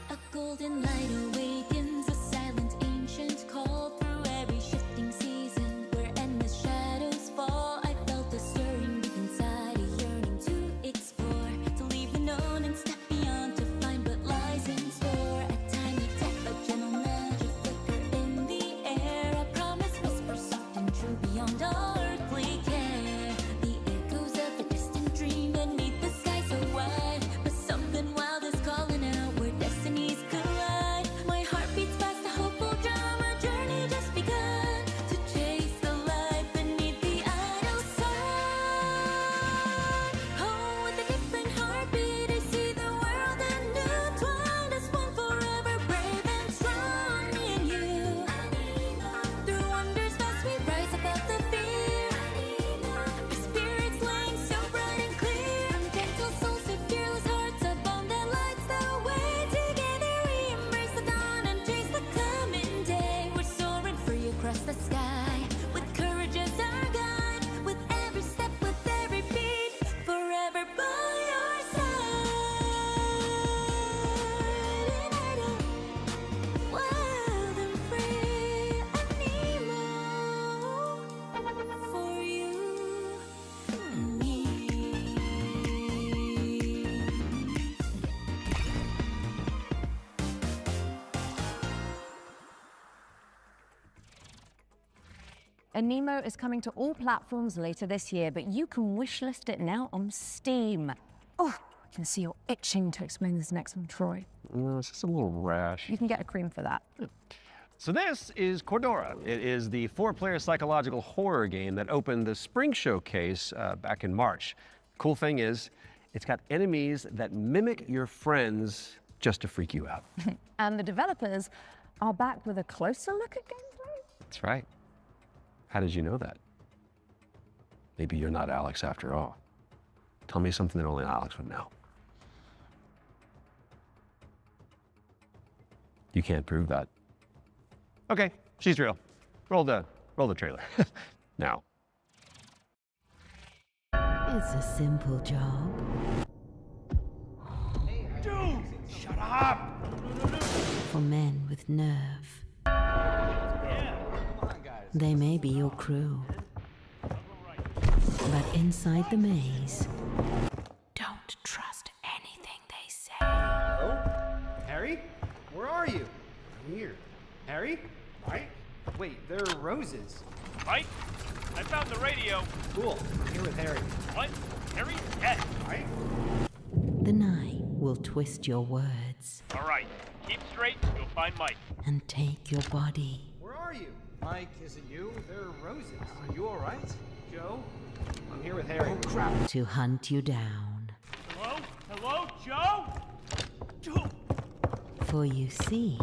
A golden light awakens, a silent ancient call through every shifting season. Where endless shadows fall, I felt a stirring deep inside, a yearning sky. With courage as our guide. With every step, with every beat. Forever by your side. United, wild and free. A Nemo. For you and me. Nemo is coming to all platforms later this year, but you can wishlist it now on Steam. Oh, I can see you're itching to explain this next one, Troy. It's just a little rash. You can get a cream for that. So this is Cordura. It is the 4-player psychological horror game that opened the Spring Showcase back in March. Cool thing is, it's got enemies that mimic your friends just to freak you out. And the developers are back with a closer look at gameplay. That's right. How did you know that? Maybe you're not Alex after all. Tell me something that only Alex would know. You can't prove that. Okay, she's real. Roll the trailer. Now. It's a simple job. Dude, shut up! For men with nerve. They may be your crew. But inside the maze, don't trust anything they say. Hello? Harry? Where are you? I'm here. Harry? Mike? Wait, there are roses. Mike, I found the radio. Cool. I'm here with Harry. What? Harry? Yes. Mike? The night will twist your words All right. Keep straight. You'll find Mike. and take your body. Where are you? Mike, is it you? There are roses. Are you all right? Joe? I'm here with Harry. Oh, crap. To hunt you down. Hello? Hello, Joe? Joe? For you see,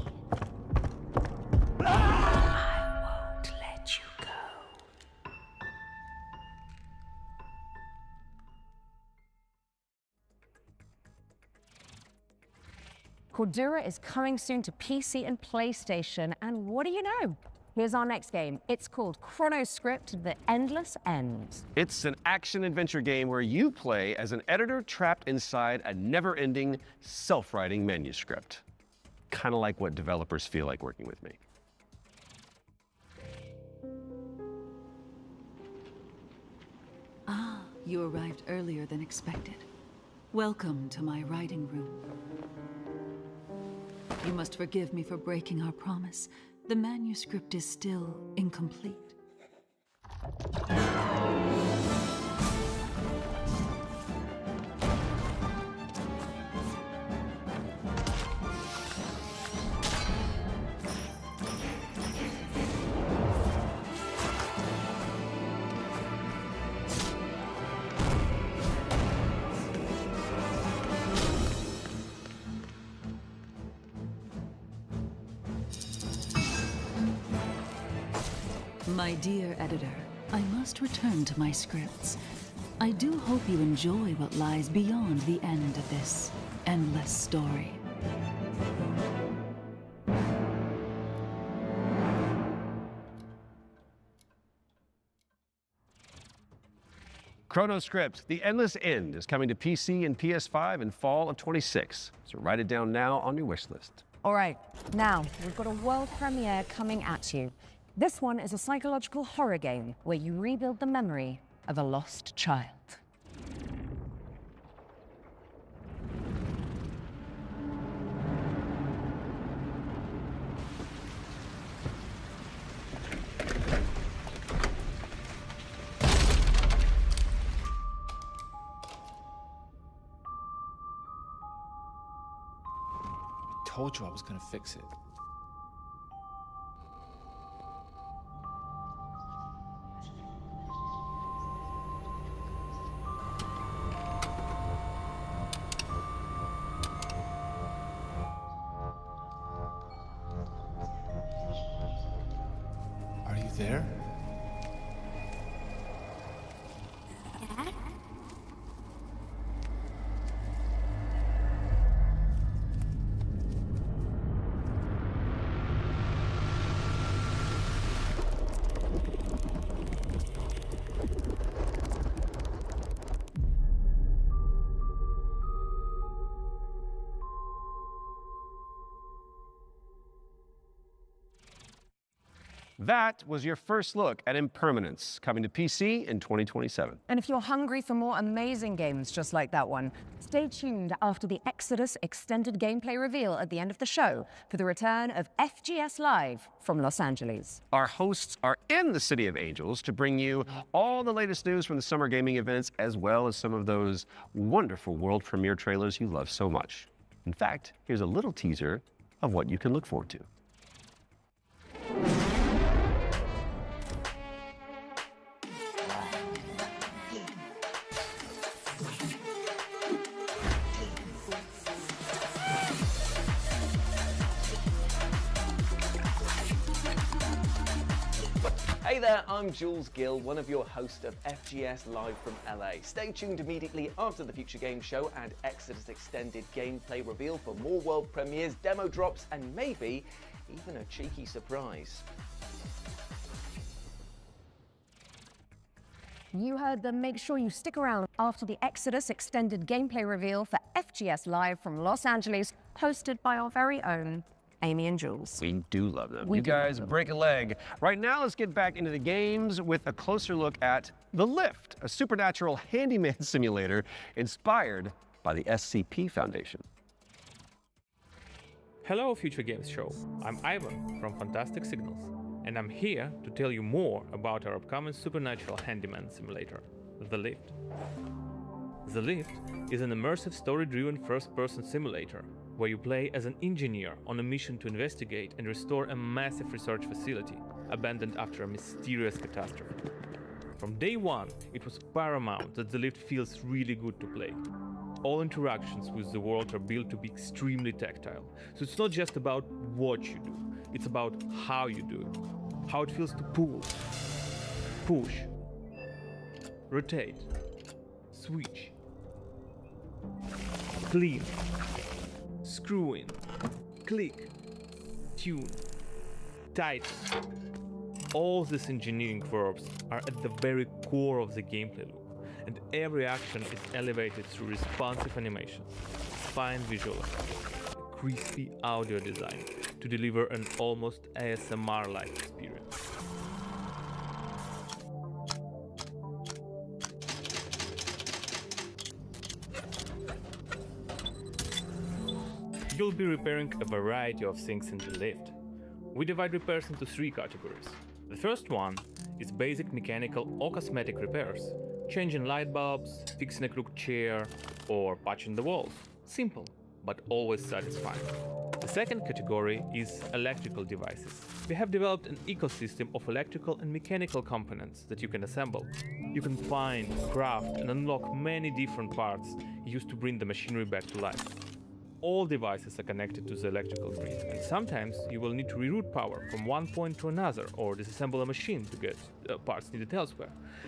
I won't let you go. Cordura is coming soon to PC and PlayStation, and what do you know? Here's our next game. It's called Chronoscript: The Endless End. It's an action-adventure game where you play as an editor trapped inside a never-ending, self-writing manuscript. Kind of like what developers feel like working with me. Ah, you arrived earlier than expected. Welcome to my writing room. You must forgive me for breaking our promise. The manuscript is still incomplete. My dear editor, I must return to my scripts. I do hope you enjoy what lies beyond the end of this endless story. Chronoscript: The Endless End is coming to PC and PS5 in fall of 26. So write it down now on your wish list. All right, now we've got a world premiere coming at you. This one is a psychological horror game where you rebuild the memory of a lost child. Told you I was gonna fix it. Are you there? That was your first look at Impermanence, coming to PC in 2027. And if you're hungry for more amazing games just like that one, stay tuned after the Exodus extended gameplay reveal at the end of the show for the return of FGS Live from Los Angeles. Our hosts are in the City of Angels to bring you all the latest news from the summer gaming events, as well as some of those wonderful world premiere trailers you love so much. In fact, here's a little teaser of what you can look forward to. Hey there, I'm Jules Gill, one of your hosts of FGS Live from LA. Stay tuned immediately after the Future Game Show and Exodus Extended gameplay reveal for more world premieres, demo drops, and maybe even a cheeky surprise. You heard them. Make sure you stick around after the Exodus extended gameplay reveal for FGS Live from Los Angeles, hosted by our very own Amy and Jules. We do love them. You guys break a leg. Right now, let's get back into the games with a closer look at The Lift, a supernatural handyman simulator inspired by the SCP Foundation. Hello, Future Games Show. I'm Ivan from Fantastic Signals, and I'm here to tell you more about our upcoming supernatural handyman simulator, The Lift. The Lift is an immersive story-driven first-person simulator where you play as an engineer on a mission to investigate and restore a massive research facility abandoned after a mysterious catastrophe. From day one, it was paramount that The Lift feels really good to play. All interactions with the world are built to be extremely tactile, so it's not just about what you do, it's about how you do it, how it feels to pull, push, rotate, switch, clean, screw in, click, tune, tighten. All these engineering verbs are at the very core of the gameplay loop, and every action is elevated through responsive animations, fine visual effects, crispy audio design to deliver an almost ASMR-like experience. You'll be repairing a variety of things in the lift. We divide repairs into 3 categories. The first one is basic mechanical or cosmetic repairs, changing light bulbs, fixing a crooked chair, or patching the walls. Simple, but always satisfying. The second category is electrical devices. We have developed an ecosystem of electrical and mechanical components that you can assemble. You can find, craft, and unlock many different parts used to bring the machinery back to life. All devices are connected to the electrical grid, and sometimes you will need to reroute power from one point to another or disassemble a machine to get parts needed elsewhere.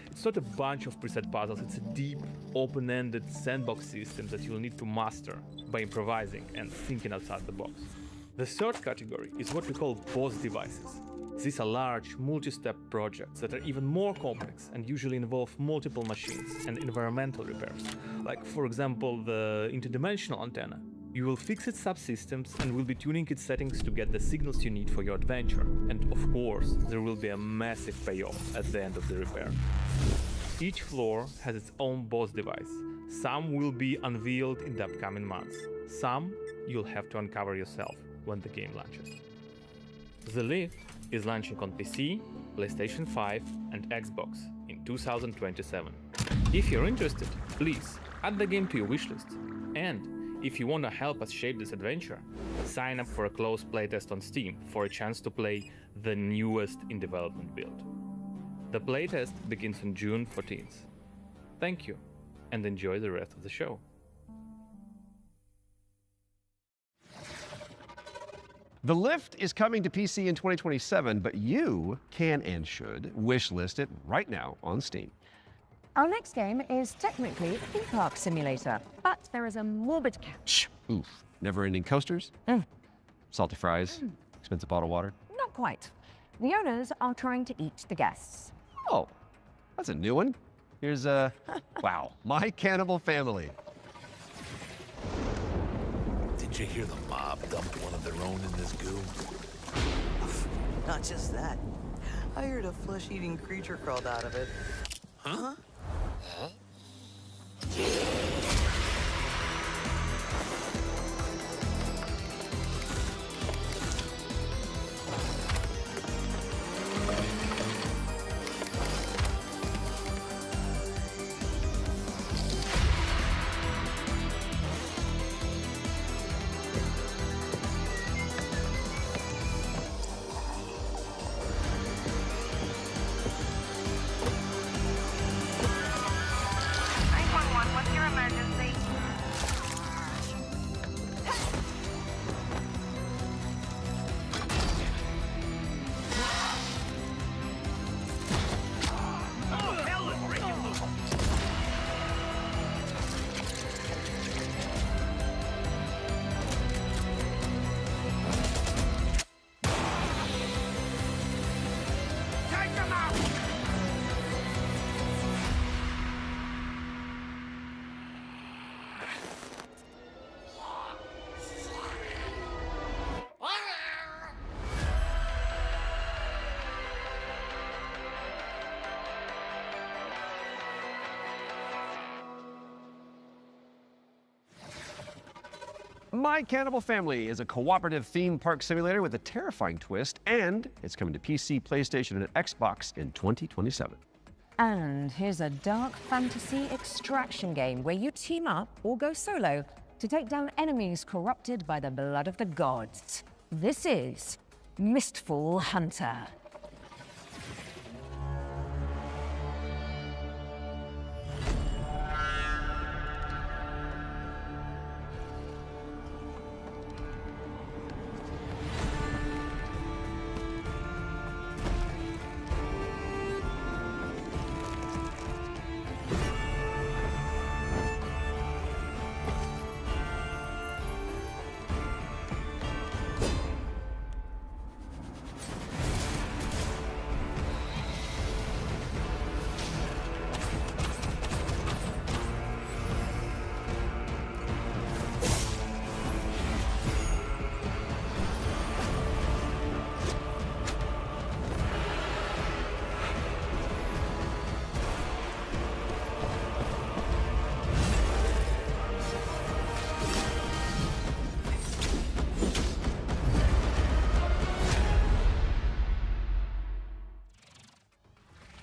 It's not a bunch of preset puzzles, it's a deep, open-ended sandbox system that you'll need to master by improvising and thinking outside the box. The third category is what we call boss devices. These are large, multi-step projects that are even more complex and usually involve multiple machines and environmental repairs, like, for example, the interdimensional antenna. You will fix its subsystems and will be tuning its settings to get the signals you need for your adventure. And of course, there will be a massive payoff at the end of the repair. Each floor has its own boss device. Some will be unveiled in the upcoming months. Some you'll have to uncover yourself when the game launches. The Lift is launching on PC, PlayStation 5 and Xbox in 2027. If you're interested, please add the game to your wishlist. And if you want to help us shape this adventure, sign up for a closed playtest on Steam for a chance to play the newest in development build. The playtest begins on June 14th. Thank you, and enjoy the rest of the show. The Lift is coming to PC in 2027, but you can and should wishlist it right now on Steam. Our next game is technically a theme park simulator, but there is a morbid catch. Oof. Never-ending coasters? Salty fries? Expensive bottled water? Not quite. The owners are trying to eat the guests. Oh, that's a new one. Here's wow, My Cannibal Family. Did you hear the mob dump one of their own in this goo? Not just that. I heard a flesh-eating creature crawled out of it. Huh? What's your emergency? Oh, hell is breaking loose! Take them out! My Cannibal Family is a cooperative theme park simulator with a terrifying twist, and it's coming to PC, PlayStation, and Xbox in 2027. And here's a dark fantasy extraction game where you team up or go solo to take down enemies corrupted by the blood of the gods. This is Mistfall Hunter.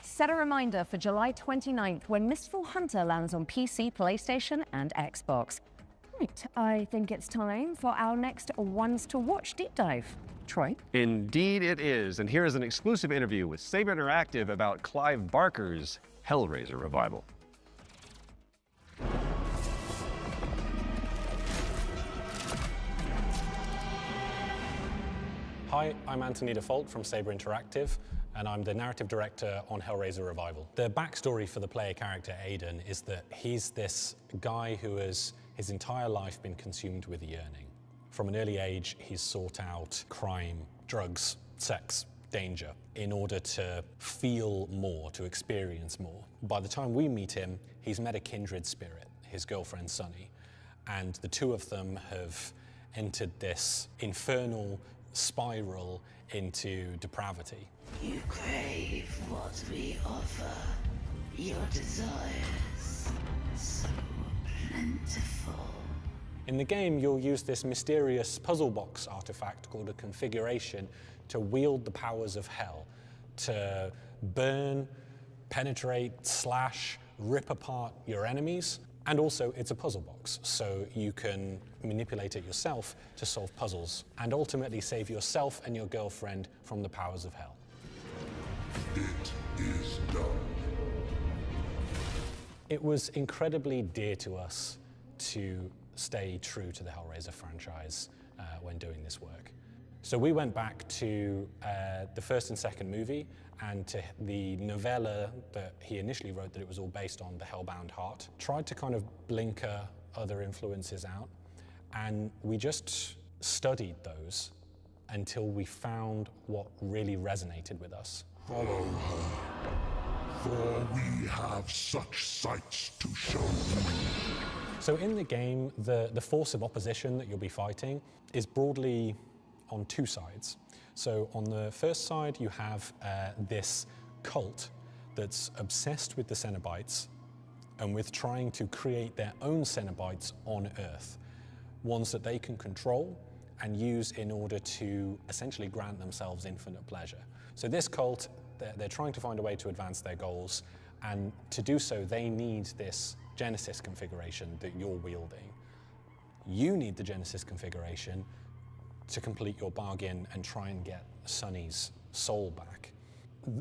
Set a reminder for July 29th when Mistfall Hunter lands on PC, PlayStation, and Xbox. Right, I think it's time for our next Ones to Watch deep dive. Troy? Indeed it is, and here is an exclusive interview with Saber Interactive about Clive Barker's Hellraiser revival. Hi, I'm Anthony Default from Saber Interactive, and I'm the narrative director on Hellraiser Revival. The backstory for the player character Aiden is that he's this guy who has his entire life been consumed with yearning. From an early age, he's sought out crime, drugs, sex, danger, in order to feel more, to experience more. By the time we meet him, he's met a kindred spirit, his girlfriend Sunny, and the two of them have entered this infernal spiral into depravity. You crave what we offer. Your desires so plentiful. In the game, you'll use this mysterious puzzle box artifact called a configuration to wield the powers of hell, to burn, penetrate, slash, rip apart your enemies. And also, it's a puzzle box, so you can manipulate it yourself to solve puzzles and ultimately save yourself and your girlfriend from the powers of hell. It is done. It was incredibly dear to us to stay true to the Hellraiser franchise when doing this work. So we went back to the first and second movie and to the novella that he initially wrote that it was all based on, The Hellbound Heart. Tried to kind of blinker other influences out, and we just studied those until we found what really resonated with us. Follow her, for we have such sights to show you. So in the game, the force of opposition that you'll be fighting is broadly on two sides. So on the first side, you have this cult that's obsessed with the Cenobites and with trying to create their own Cenobites on Earth, ones that they can control and use in order to essentially grant themselves infinite pleasure. So this cult, they're trying to find a way to advance their goals, and to do so, they need this Genesis configuration that you're wielding. You need the Genesis configuration to complete your bargain and try and get Sonny's soul back.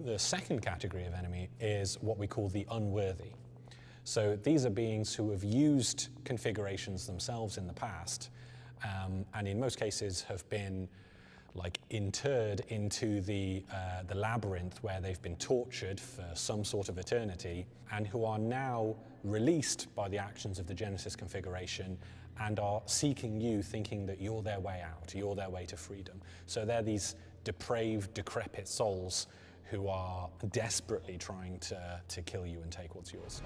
The second category of enemy is what we call the unworthy. So these are beings who have used configurations themselves in the past, and in most cases have been interred into the labyrinth where they've been tortured for some sort of eternity, and who are now released by the actions of the Genesis configuration and are seeking you, thinking that you're their way out, you're their way to freedom. So they're these depraved, decrepit souls who are desperately trying to kill you and take what's yours.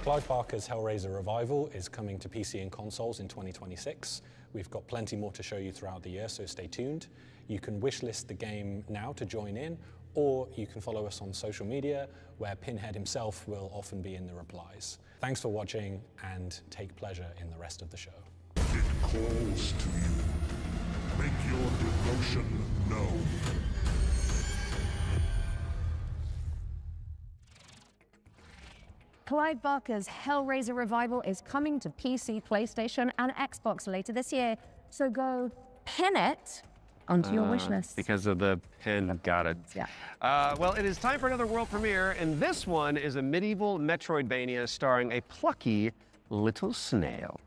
Clive Barker's Hellraiser Revival is coming to PC and consoles in 2026. We've got plenty more to show you throughout the year, so stay tuned. You can wishlist the game now to join in, or you can follow us on social media, where Pinhead himself will often be in the replies. Thanks for watching, and take pleasure in the rest of the show. It calls to you. Make your devotion known. Clive Barker's Hellraiser Revival is coming to PC, PlayStation, and Xbox later this year. So go pin it onto your wish list. Because of the pin, got it. Yeah. Well, it is time for another world premiere, and this one is a medieval Metroidvania starring a plucky little snail.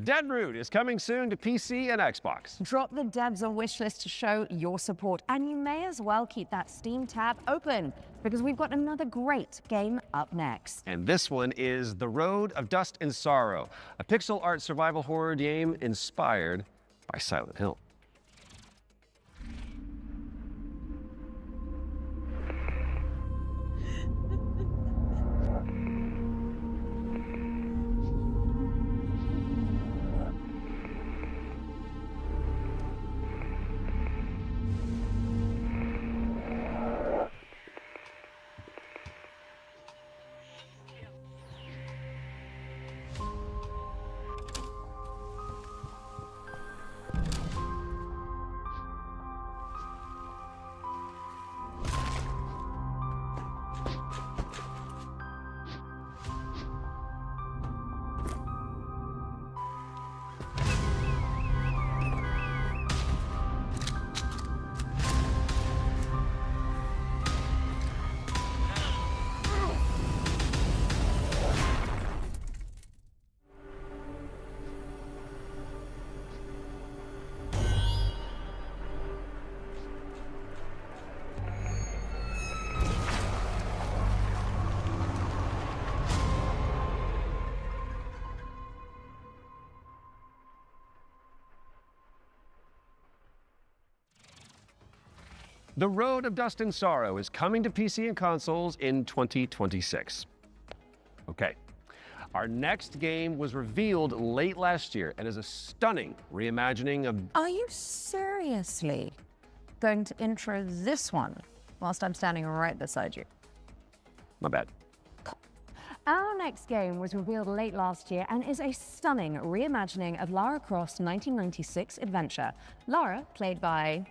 Deadroot is coming soon to PC and Xbox. Drop the devs a wish list to show your support, and you may as well keep that Steam tab open, because we've got another great game up next. And this one is The Road of Dust and Sorrow, a pixel art survival horror game inspired by Silent Hill. The Road of Dust and Sorrow is coming to PC and consoles in 2026. Okay. Our next game was revealed late last year and is a stunning reimagining of... Are you seriously going to intro this one whilst I'm standing right beside you? My bad. Our next game was revealed late last year and is a stunning reimagining of Lara Croft's 1996 adventure. Lara, played by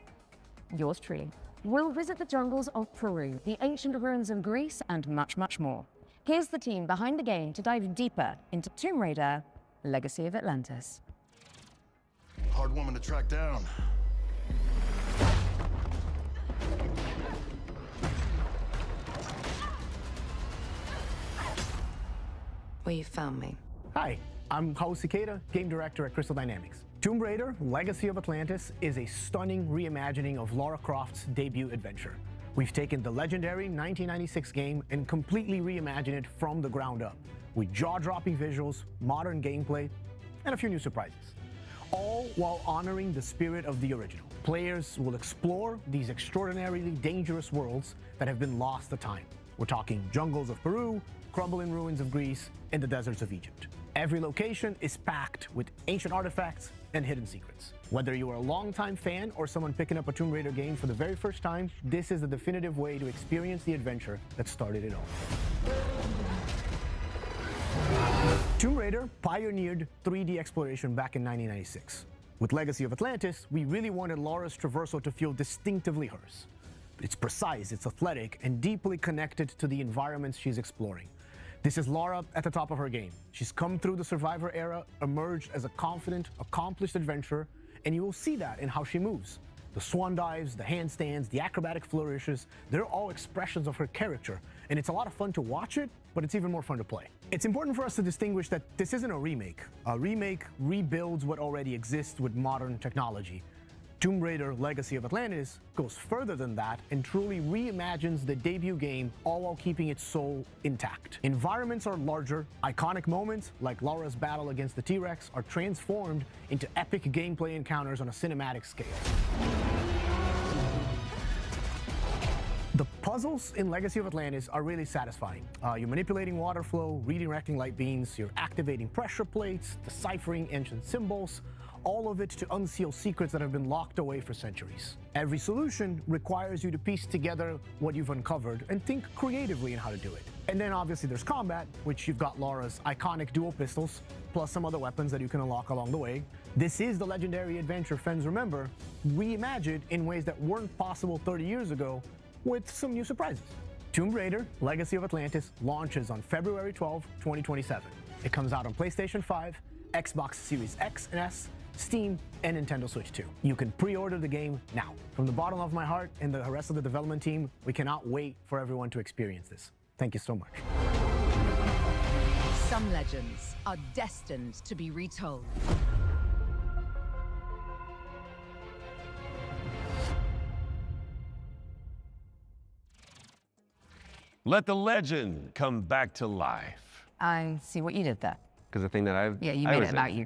yours truly. We'll visit the jungles of Peru, the ancient ruins of Greece, and much, much more. Here's the team behind the game to dive deeper into Tomb Raider: Legacy of Atlantis. Hard woman to track down. Well, you found me. Hi, I'm Hao Cicada, game director at Crystal Dynamics. Tomb Raider: Legacy of Atlantis is a stunning reimagining of Lara Croft's debut adventure. We've taken the legendary 1996 game and completely reimagined it from the ground up, with jaw-dropping visuals, modern gameplay, and a few new surprises. All while honoring the spirit of the original. Players will explore these extraordinarily dangerous worlds that have been lost to time. We're talking jungles of Peru, crumbling ruins of Greece, and the deserts of Egypt. Every location is packed with ancient artifacts and hidden secrets. Whether you are a longtime fan or someone picking up a Tomb Raider game for the very first time, this is the definitive way to experience the adventure that started it all. Tomb Raider pioneered 3D exploration back in 1996. With Legacy of Atlantis, we really wanted Lara's traversal to feel distinctively hers. It's precise, it's athletic, and deeply connected to the environments she's exploring. This is Lara at the top of her game. She's come through the Survivor era, emerged as a confident, accomplished adventurer, and you will see that in how she moves. The swan dives, the handstands, the acrobatic flourishes, they're all expressions of her character, and it's a lot of fun to watch it, but it's even more fun to play. It's important for us to distinguish that this isn't a remake. A remake rebuilds what already exists with modern technology. Tomb Raider: Legacy of Atlantis goes further than that and truly reimagines the debut game, all while keeping its soul intact. Environments are larger, iconic moments like Lara's battle against the T-Rex are transformed into epic gameplay encounters on a cinematic scale. The puzzles in Legacy of Atlantis are really satisfying. You're manipulating water flow, redirecting light beams, you're activating pressure plates, deciphering ancient symbols, all of it to unseal secrets that have been locked away for centuries. Every solution requires you to piece together what you've uncovered and think creatively in how to do it. And then obviously there's combat, which you've got Lara's iconic dual pistols, plus some other weapons that you can unlock along the way. This is the legendary adventure fans remember, reimagined in ways that weren't possible 30 years ago, with some new surprises. Tomb Raider: Legacy of Atlantis launches on February 12, 2027. It comes out on PlayStation 5, Xbox Series X and S, Steam, and Nintendo Switch 2. You can pre-order the game now. From the bottom of my heart and the rest of the development team, we cannot wait for everyone to experience this. Thank you so much. Some legends are destined to be retold. Let the legend come back to life. I see what you did there. Because the thing that Yeah, you made it about you.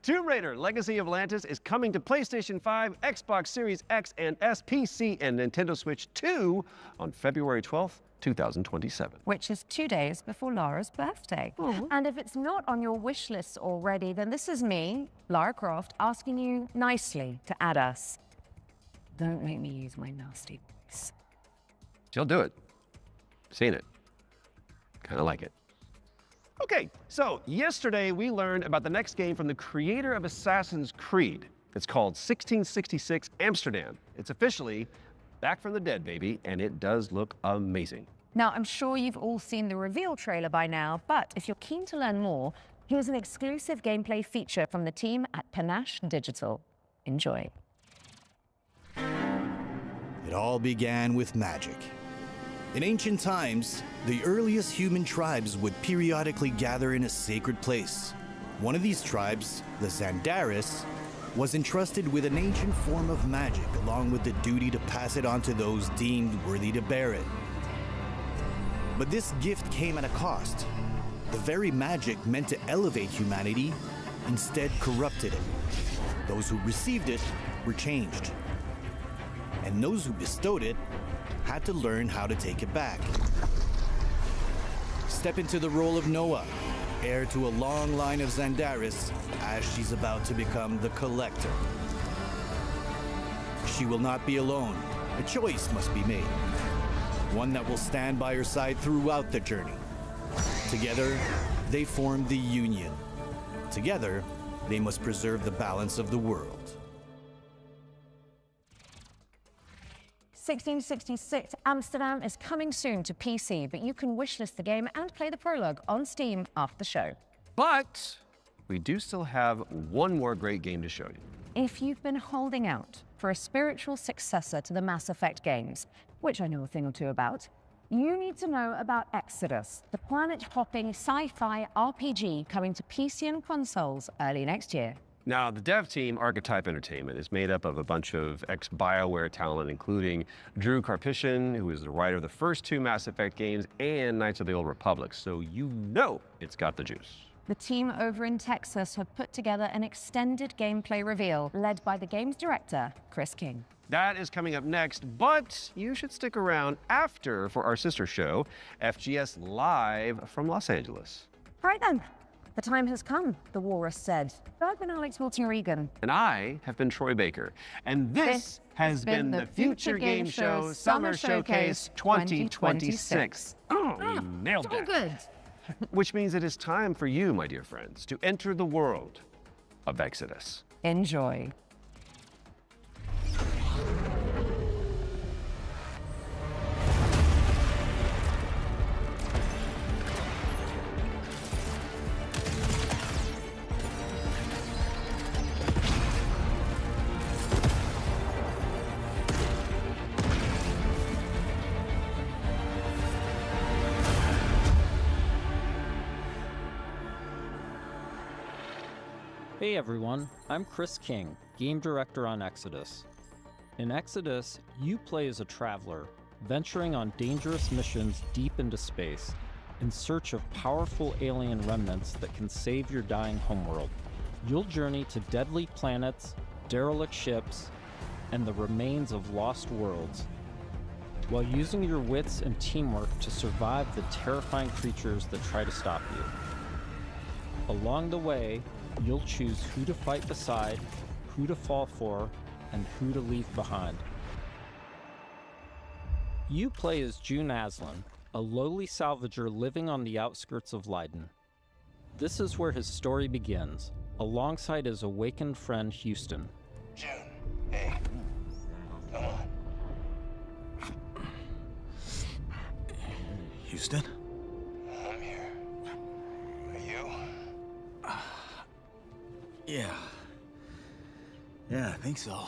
Tomb Raider: Legacy of Atlantis is coming to PlayStation 5, Xbox Series X and S, PC, and Nintendo Switch 2 on February 12th, 2027. Which is 2 days before Lara's birthday. And if it's not on your wish list already, then this is me, Lara Croft, asking you nicely to add us. Don't make me use my nasty voice. She'll do it. Seen it. Kind of like it. Okay, so yesterday we learned about the next game from the creator of Assassin's Creed. It's called 1666 Amsterdam. It's officially back from the dead, baby, and it does look amazing. Now, I'm sure you've all seen the reveal trailer by now, but if you're keen to learn more, here's an exclusive gameplay feature from the team at Panache Digital. Enjoy. It all began with magic. In ancient times, the earliest human tribes would periodically gather in a sacred place. One of these tribes, the Zandaris, was entrusted with an ancient form of magic along with the duty to pass it on to those deemed worthy to bear it. But this gift came at a cost. The very magic meant to elevate humanity instead corrupted it. Those who received it were changed. And those who bestowed it had to learn how to take it back. Step into the role of Noah, heir to a long line of Zandaris, as she's about to become the Collector. She will not be alone. A choice must be made. One that will stand by her side throughout the journey. Together, they form the Union. Together, they must preserve the balance of the world. 1666 Amsterdam is coming soon to PC, but you can wishlist the game and play the prologue on Steam after the show. But we do still have one more great game to show you. If you've been holding out for a spiritual successor to the Mass Effect games, which I know a thing or two about, you need to know about Exodus, the planet-hopping sci-fi RPG coming to PC and consoles early next year. Now, the dev team, Archetype Entertainment, is made up of a bunch of ex-BioWare talent, including Drew Karpyshyn, who is the writer of the first two Mass Effect games, and Knights of the Old Republic, so you know it's got the juice. The team over in Texas have put together an extended gameplay reveal led by the game's director, Chris King. That is coming up next, but you should stick around after for our sister show, FGS Live from Los Angeles. Right then, the time has come, the walrus said. I've been Alex Wilton-Regan. And I have been Troy Baker. And this has been the Future Game Show Summer Showcase 2026. Oh, we nailed that. Good. Which means it is time for you, my dear friends, to enter the world of Exodus. Enjoy. Hey everyone, I'm Chris King, Game Director on Exodus. In Exodus, you play as a traveler, venturing on dangerous missions deep into space, in search of powerful alien remnants that can save your dying homeworld. You'll journey to deadly planets, derelict ships, and the remains of lost worlds, while using your wits and teamwork to survive the terrifying creatures that try to stop you. Along the way, you'll choose who to fight beside, who to fall for, and who to leave behind. You play as June Aslan, a lowly salvager living on the outskirts of Leiden. This is where his story begins, alongside his awakened friend Houston. June, hey, come on. Houston? I'm here. Are you? Yeah, I think so.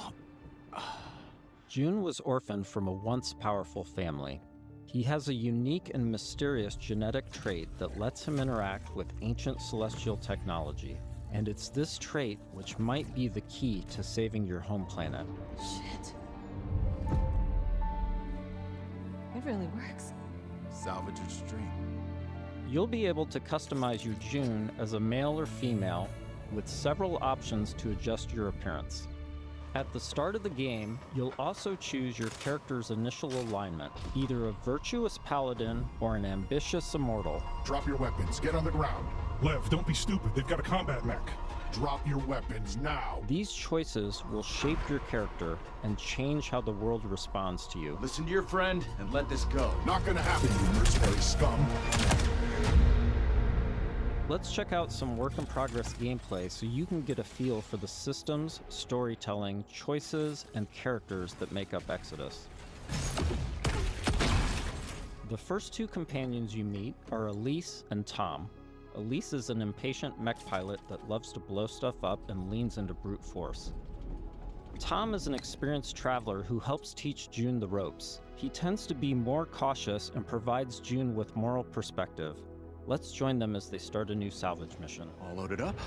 June was orphaned from a once powerful family. He has a unique and mysterious genetic trait that lets him interact with ancient celestial technology. And it's this trait which might be the key to saving your home planet. Shit. It really works. Salvager's dream. You'll be able to customize your June as a male or female, with several options to adjust your appearance. At the start of the game, you'll also choose your character's initial alignment, either a virtuous paladin or an ambitious immortal. Drop your weapons. Get on the ground. Lev, don't be stupid. They've got a combat mech. Drop your weapons now. These choices will shape your character and change how the world responds to you. Listen to your friend and let this go. Not gonna happen, you mercenary scum. Let's check out some work-in-progress gameplay so you can get a feel for the systems, storytelling, choices, and characters that make up Exodus. The first two companions you meet are Elise and Tom. Elise is an impatient mech pilot that loves to blow stuff up and leans into brute force. Tom is an experienced traveler who helps teach June the ropes. He tends to be more cautious and provides June with moral perspective. Let's join them as they start a new salvage mission. All loaded up?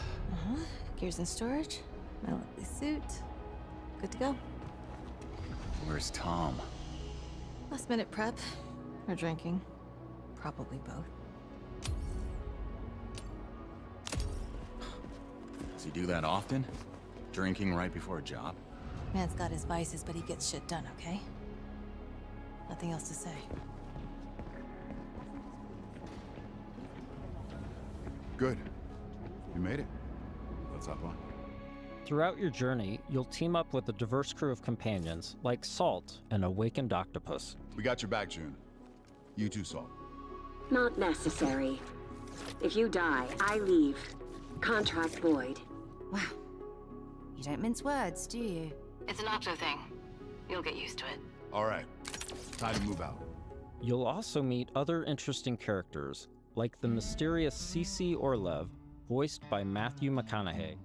Gears in storage. My lovely suit. Good to go. Where's Tom? Last minute prep. Or drinking. Probably both. Does he do that often? Drinking right before a job? Man's got his vices, but he gets shit done, okay? Nothing else to say. Good. You made it. Let's hop on. Throughout your journey, you'll team up with a diverse crew of companions, like Salt, an awakened octopus. We got your back, June. You too, Salt. Not necessary. If you die, I leave. Contract void. Wow. You don't mince words, do you? It's an octo thing. You'll get used to it. All right. Time to move out. You'll also meet other interesting characters, like the mysterious C.C. Orlev, voiced by Matthew McConaughey.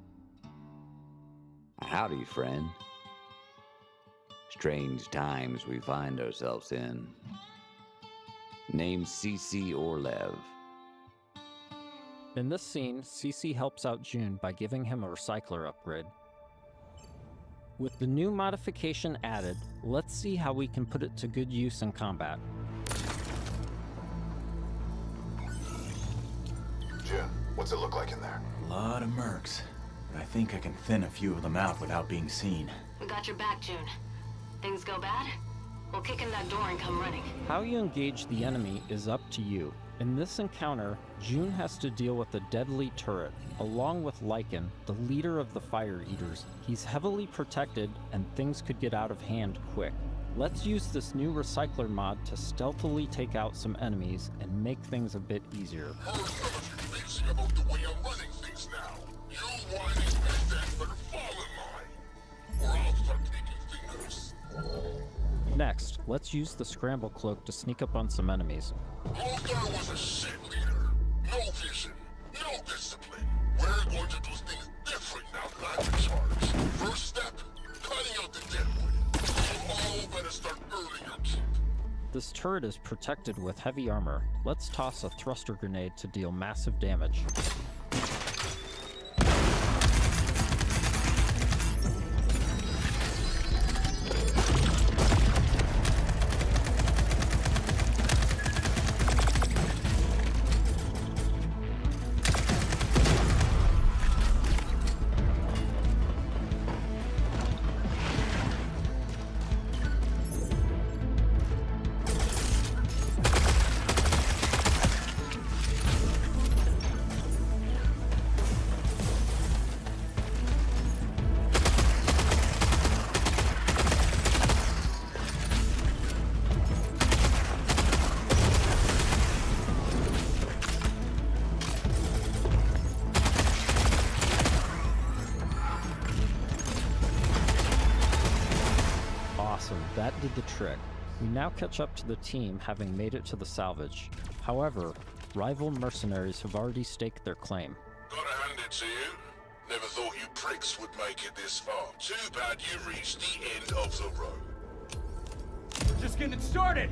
Howdy, friend. Strange times we find ourselves in. Named C.C. Orlev. In this scene, C.C. helps out June by giving him a recycler upgrade. With the new modification added, let's see how we can put it to good use in combat. Jim, what's it look like in there? A lot of mercs. But I think I can thin a few of them out without being seen. We got your back, June. Things go bad? We'll kick in that door and come running. How you engage the enemy is up to you. In this encounter, June has to deal with a deadly turret, along with Lycan, the leader of the Fire Eaters. He's heavily protected, and things could get out of hand quick. Let's use this new recycler mod to stealthily take out some enemies and make things a bit easier. About the way I'm running things now. You whining peasants better fall in line, or I'll start taking fingers. Next, let's use the scramble cloak to sneak up on some enemies. Lothar was a shit leader. No vision, no discipline. We're going to do things different now that I'm in charge. First step, cutting out the deadwood. You all better start earning your keep. This turret is protected with heavy armor. Let's toss a thruster grenade to deal massive damage. That did the trick. We now catch up to the team having made it to the salvage. However, rival mercenaries have already staked their claim. Gotta hand it to you. Never thought you pricks would make it this far. Too bad you reached the end of the road. We're just getting started.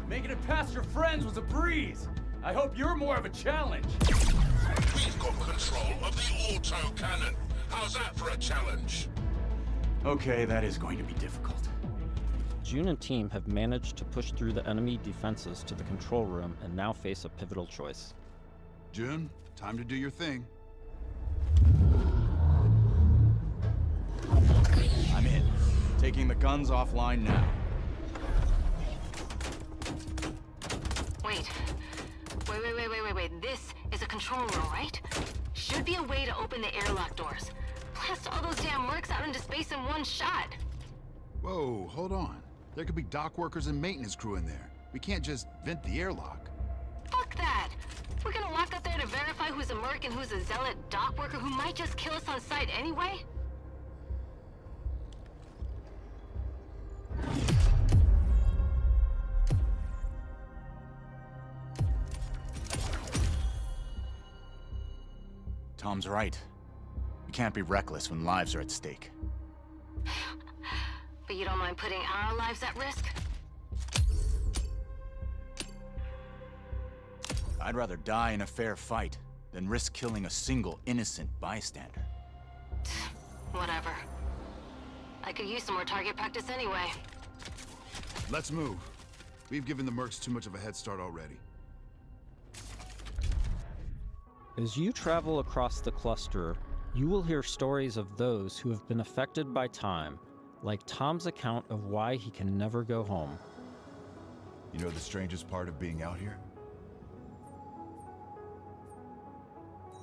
Making it past your friends was a breeze. I hope you're more of a challenge. We've got control of the auto cannon. How's that for a challenge? Okay, that is going to be difficult. June and team have managed to push through the enemy defenses to the control room and now face a pivotal choice. June, time to do your thing. I'm in. Taking the guns offline now. Wait. This is a control room, right? Should be a way to open the airlock doors. Blast all those damn mercs out into space in one shot. Whoa, hold on. There could be dock workers and maintenance crew in there. We can't just vent the airlock. Fuck that! We're gonna walk up there to verify who's a merc and who's a zealot dock worker who might just kill us on sight anyway? Tom's right. We can't be reckless when lives are at stake. But you don't mind putting our lives at risk? I'd rather die in a fair fight than risk killing a single innocent bystander. Whatever. I could use some more target practice anyway. Let's move. We've given the mercs too much of a head start already. As you travel across the cluster, you will hear stories of those who have been affected by time, like Tom's account of why he can never go home. You know the strangest part of being out here?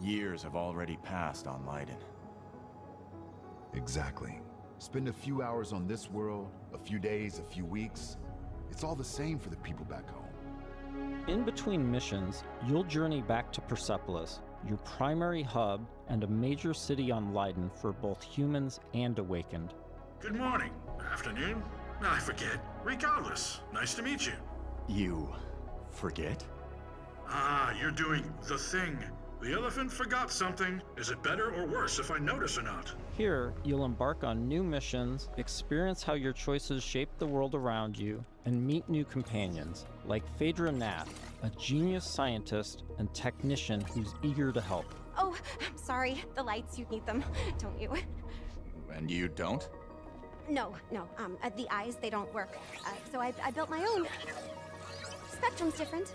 Years have already passed on Leiden. Exactly. Spend a few hours on this world, a few days, a few weeks. It's all the same for the people back home. In between missions, you'll journey back to Persepolis, your primary hub and a major city on Leiden for both humans and Awakened. Good morning. Afternoon? I forget. Regardless, nice to meet you. You forget? Ah, you're doing the thing. The elephant forgot something. Is it better or worse if I notice or not? Here, you'll embark on new missions, experience how your choices shape the world around you, and meet new companions, like Phaedra Nath, a genius scientist and technician who's eager to help. Oh, I'm sorry. The lights, you need them, don't you? And you don't? No. The eyes, they don't work. So I built my own. Spectrum's different.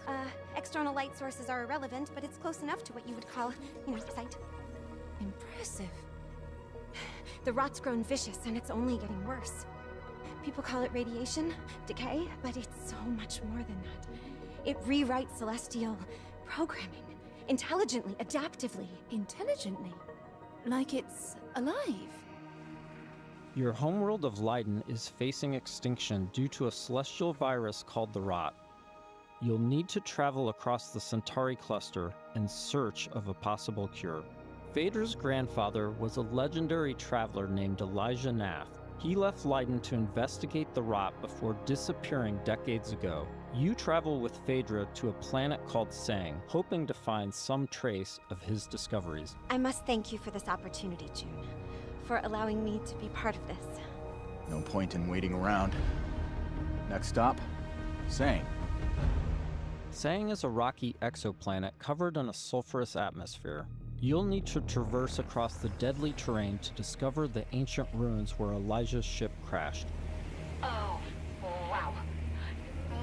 External light sources are irrelevant, but it's close enough to what you would call, sight. Impressive. The rot's grown vicious, and it's only getting worse. People call it radiation, decay, but it's so much more than that. It rewrites celestial programming. Intelligently, adaptively. Intelligently? Like it's alive? Your homeworld of Leiden is facing extinction due to a celestial virus called the Rot. You'll need to travel across the Centauri cluster in search of a possible cure. Phaedra's grandfather was a legendary traveler named Elijah Nath. He left Leiden to investigate the Rot before disappearing decades ago. You travel with Phaedra to a planet called Sang, hoping to find some trace of his discoveries. I must thank you for this opportunity, June, for allowing me to be part of this. No point in waiting around. Next stop, Sang. Sang is a rocky exoplanet covered in a sulfurous atmosphere. You'll need to traverse across the deadly terrain to discover the ancient ruins where Elijah's ship crashed. Oh, wow.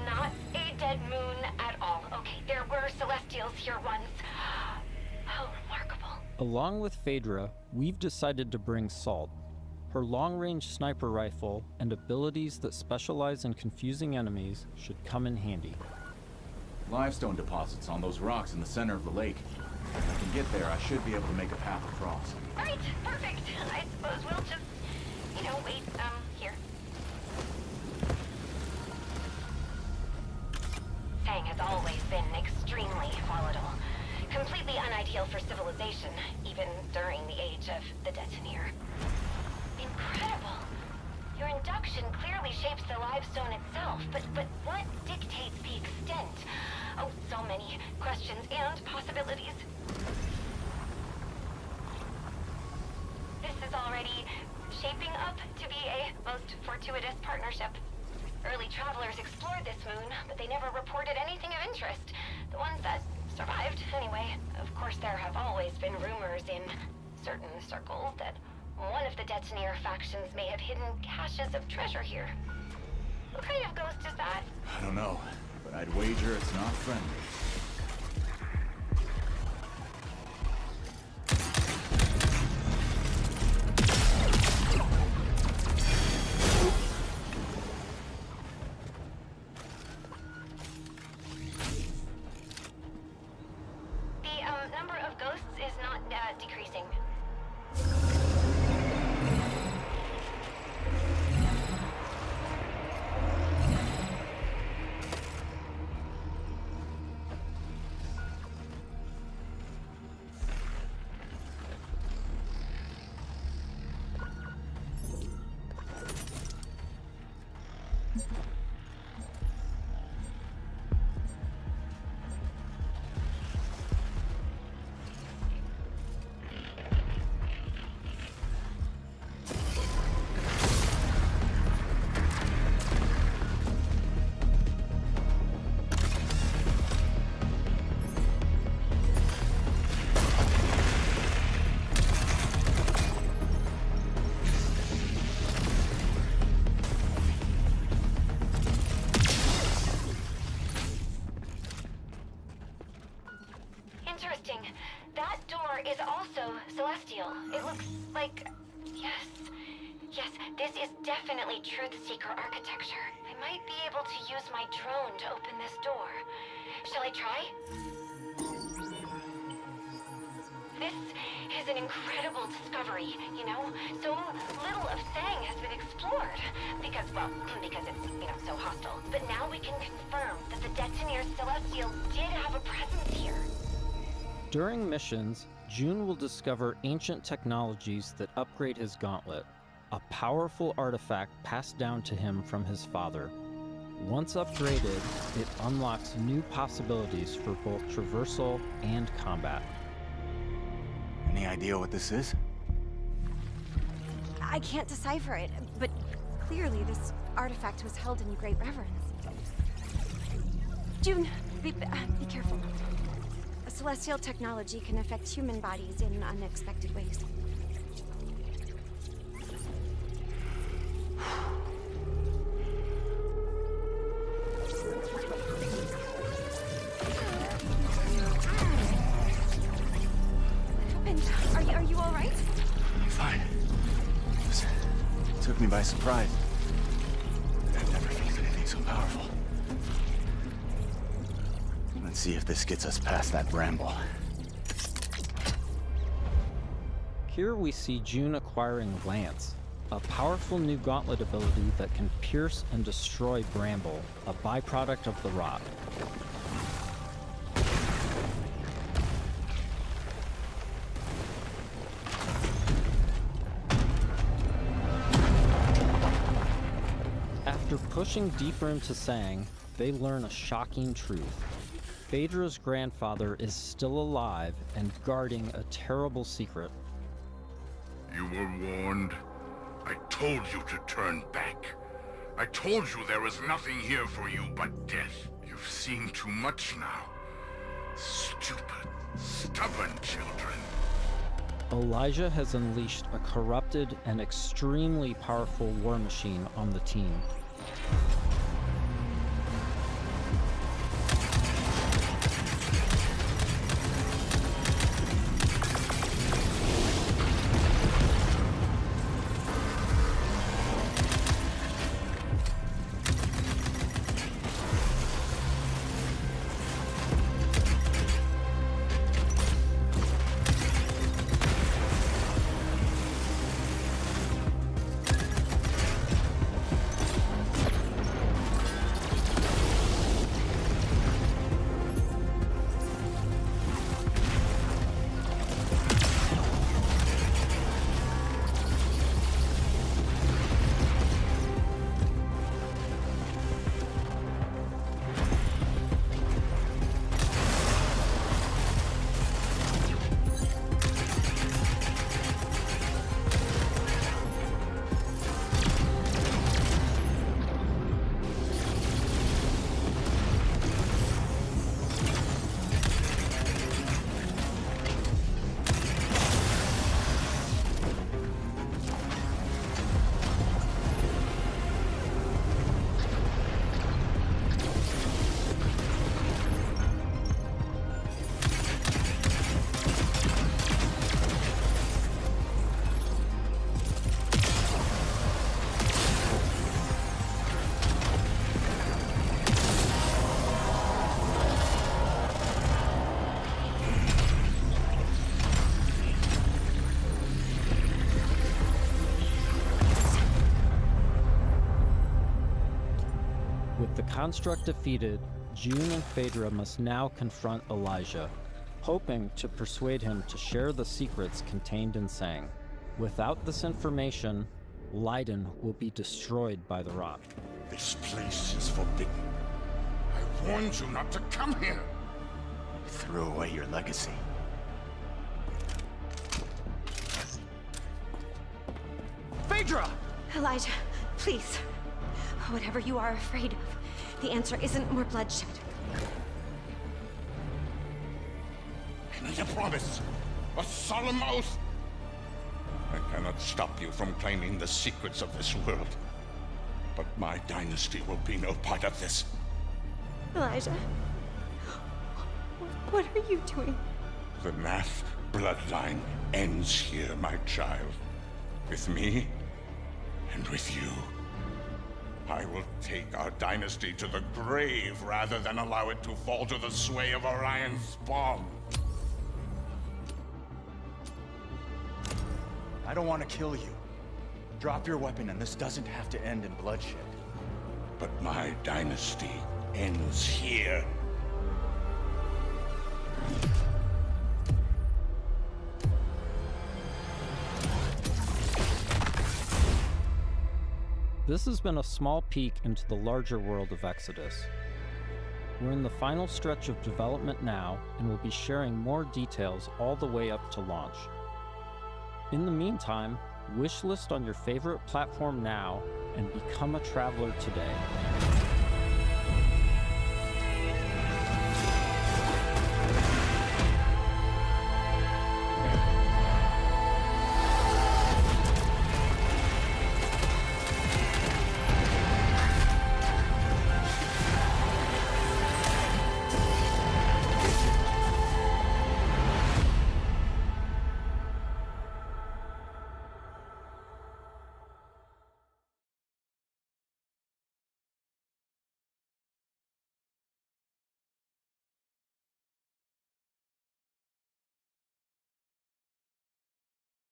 Not a dead moon at all. Okay, there were Celestials here once. How remarkable. Along with Phaedra, we've decided to bring Salt. Her long-range sniper rifle and abilities that specialize in confusing enemies should come in handy. Limestone deposits on those rocks in the center of the lake. If I can get there, I should be able to make a path across. Right, perfect. I suppose we'll just, wait, here. Sang has always been extremely volatile. Completely unideal for civilization, even during the age of the Detoneer. Incredible. Your induction clearly shapes the limestone itself, but what dictates the extent? Oh, so many questions and possibilities. This is already shaping up to be a most fortuitous partnership. Early travelers explored this moon, but they never reported anything of interest. The ones that survived, anyway. Of course, there have always been rumors in certain circles that one of the Detoneer factions may have hidden caches of treasure here. What kind of ghost is that? I don't know, but I'd wager it's not friendly. The number of ghosts is not decreasing. Interesting. That door is also celestial. It looks like... Yes, this is definitely Truth Seeker architecture. I might be able to use my drone to open this door. Shall I try? This is an incredible discovery, So little of Sang has been explored. Because it's, so hostile. But now we can confirm that the Detoneer Celestial did have a presence here. During missions, June will discover ancient technologies that upgrade his gauntlet, a powerful artifact passed down to him from his father. Once upgraded, it unlocks new possibilities for both traversal and combat. Any idea what this is? I can't decipher it, but clearly this artifact was held in great reverence. June, be careful. Celestial technology can affect human bodies in unexpected ways. Are you all right? I'm fine. It took me by surprise. I've never felt anything so powerful. Let's see if this gets us past that bramble. Here we see June acquiring Lance, a powerful new gauntlet ability that can pierce and destroy bramble, a byproduct of the rot. After pushing deeper into Sang, they learn a shocking truth. Phaedra's grandfather is still alive and guarding a terrible secret. You were warned. I told you to turn back. I told you there was nothing here for you but death. You've seen too much now. Stupid, stubborn children. Elijah has unleashed a corrupted and extremely powerful war machine on the team. With the construct defeated, June and Phaedra must now confront Elijah, hoping to persuade him to share the secrets contained in Sang. Without this information, Leiden will be destroyed by the rot. This place is forbidden. I warned you not to come here. You threw away your legacy. Phaedra! Elijah, please. Whatever you are afraid of, the answer isn't more bloodshed. I need a promise. A solemn oath. I cannot stop you from claiming the secrets of this world. But my dynasty will be no part of this. Elijah, what are you doing? The Nath bloodline ends here, my child. With me and with you. I will take our dynasty to the grave rather than allow it to fall to the sway of Orion's spawn. I don't want to kill you. Drop your weapon and this doesn't have to end in bloodshed. But my dynasty ends here. The This has been a small peek into the larger world of Exodus. We're in the final stretch of development now, and we'll be sharing more details all the way up to launch. In the meantime, wishlist on your favorite platform now and become a traveler today.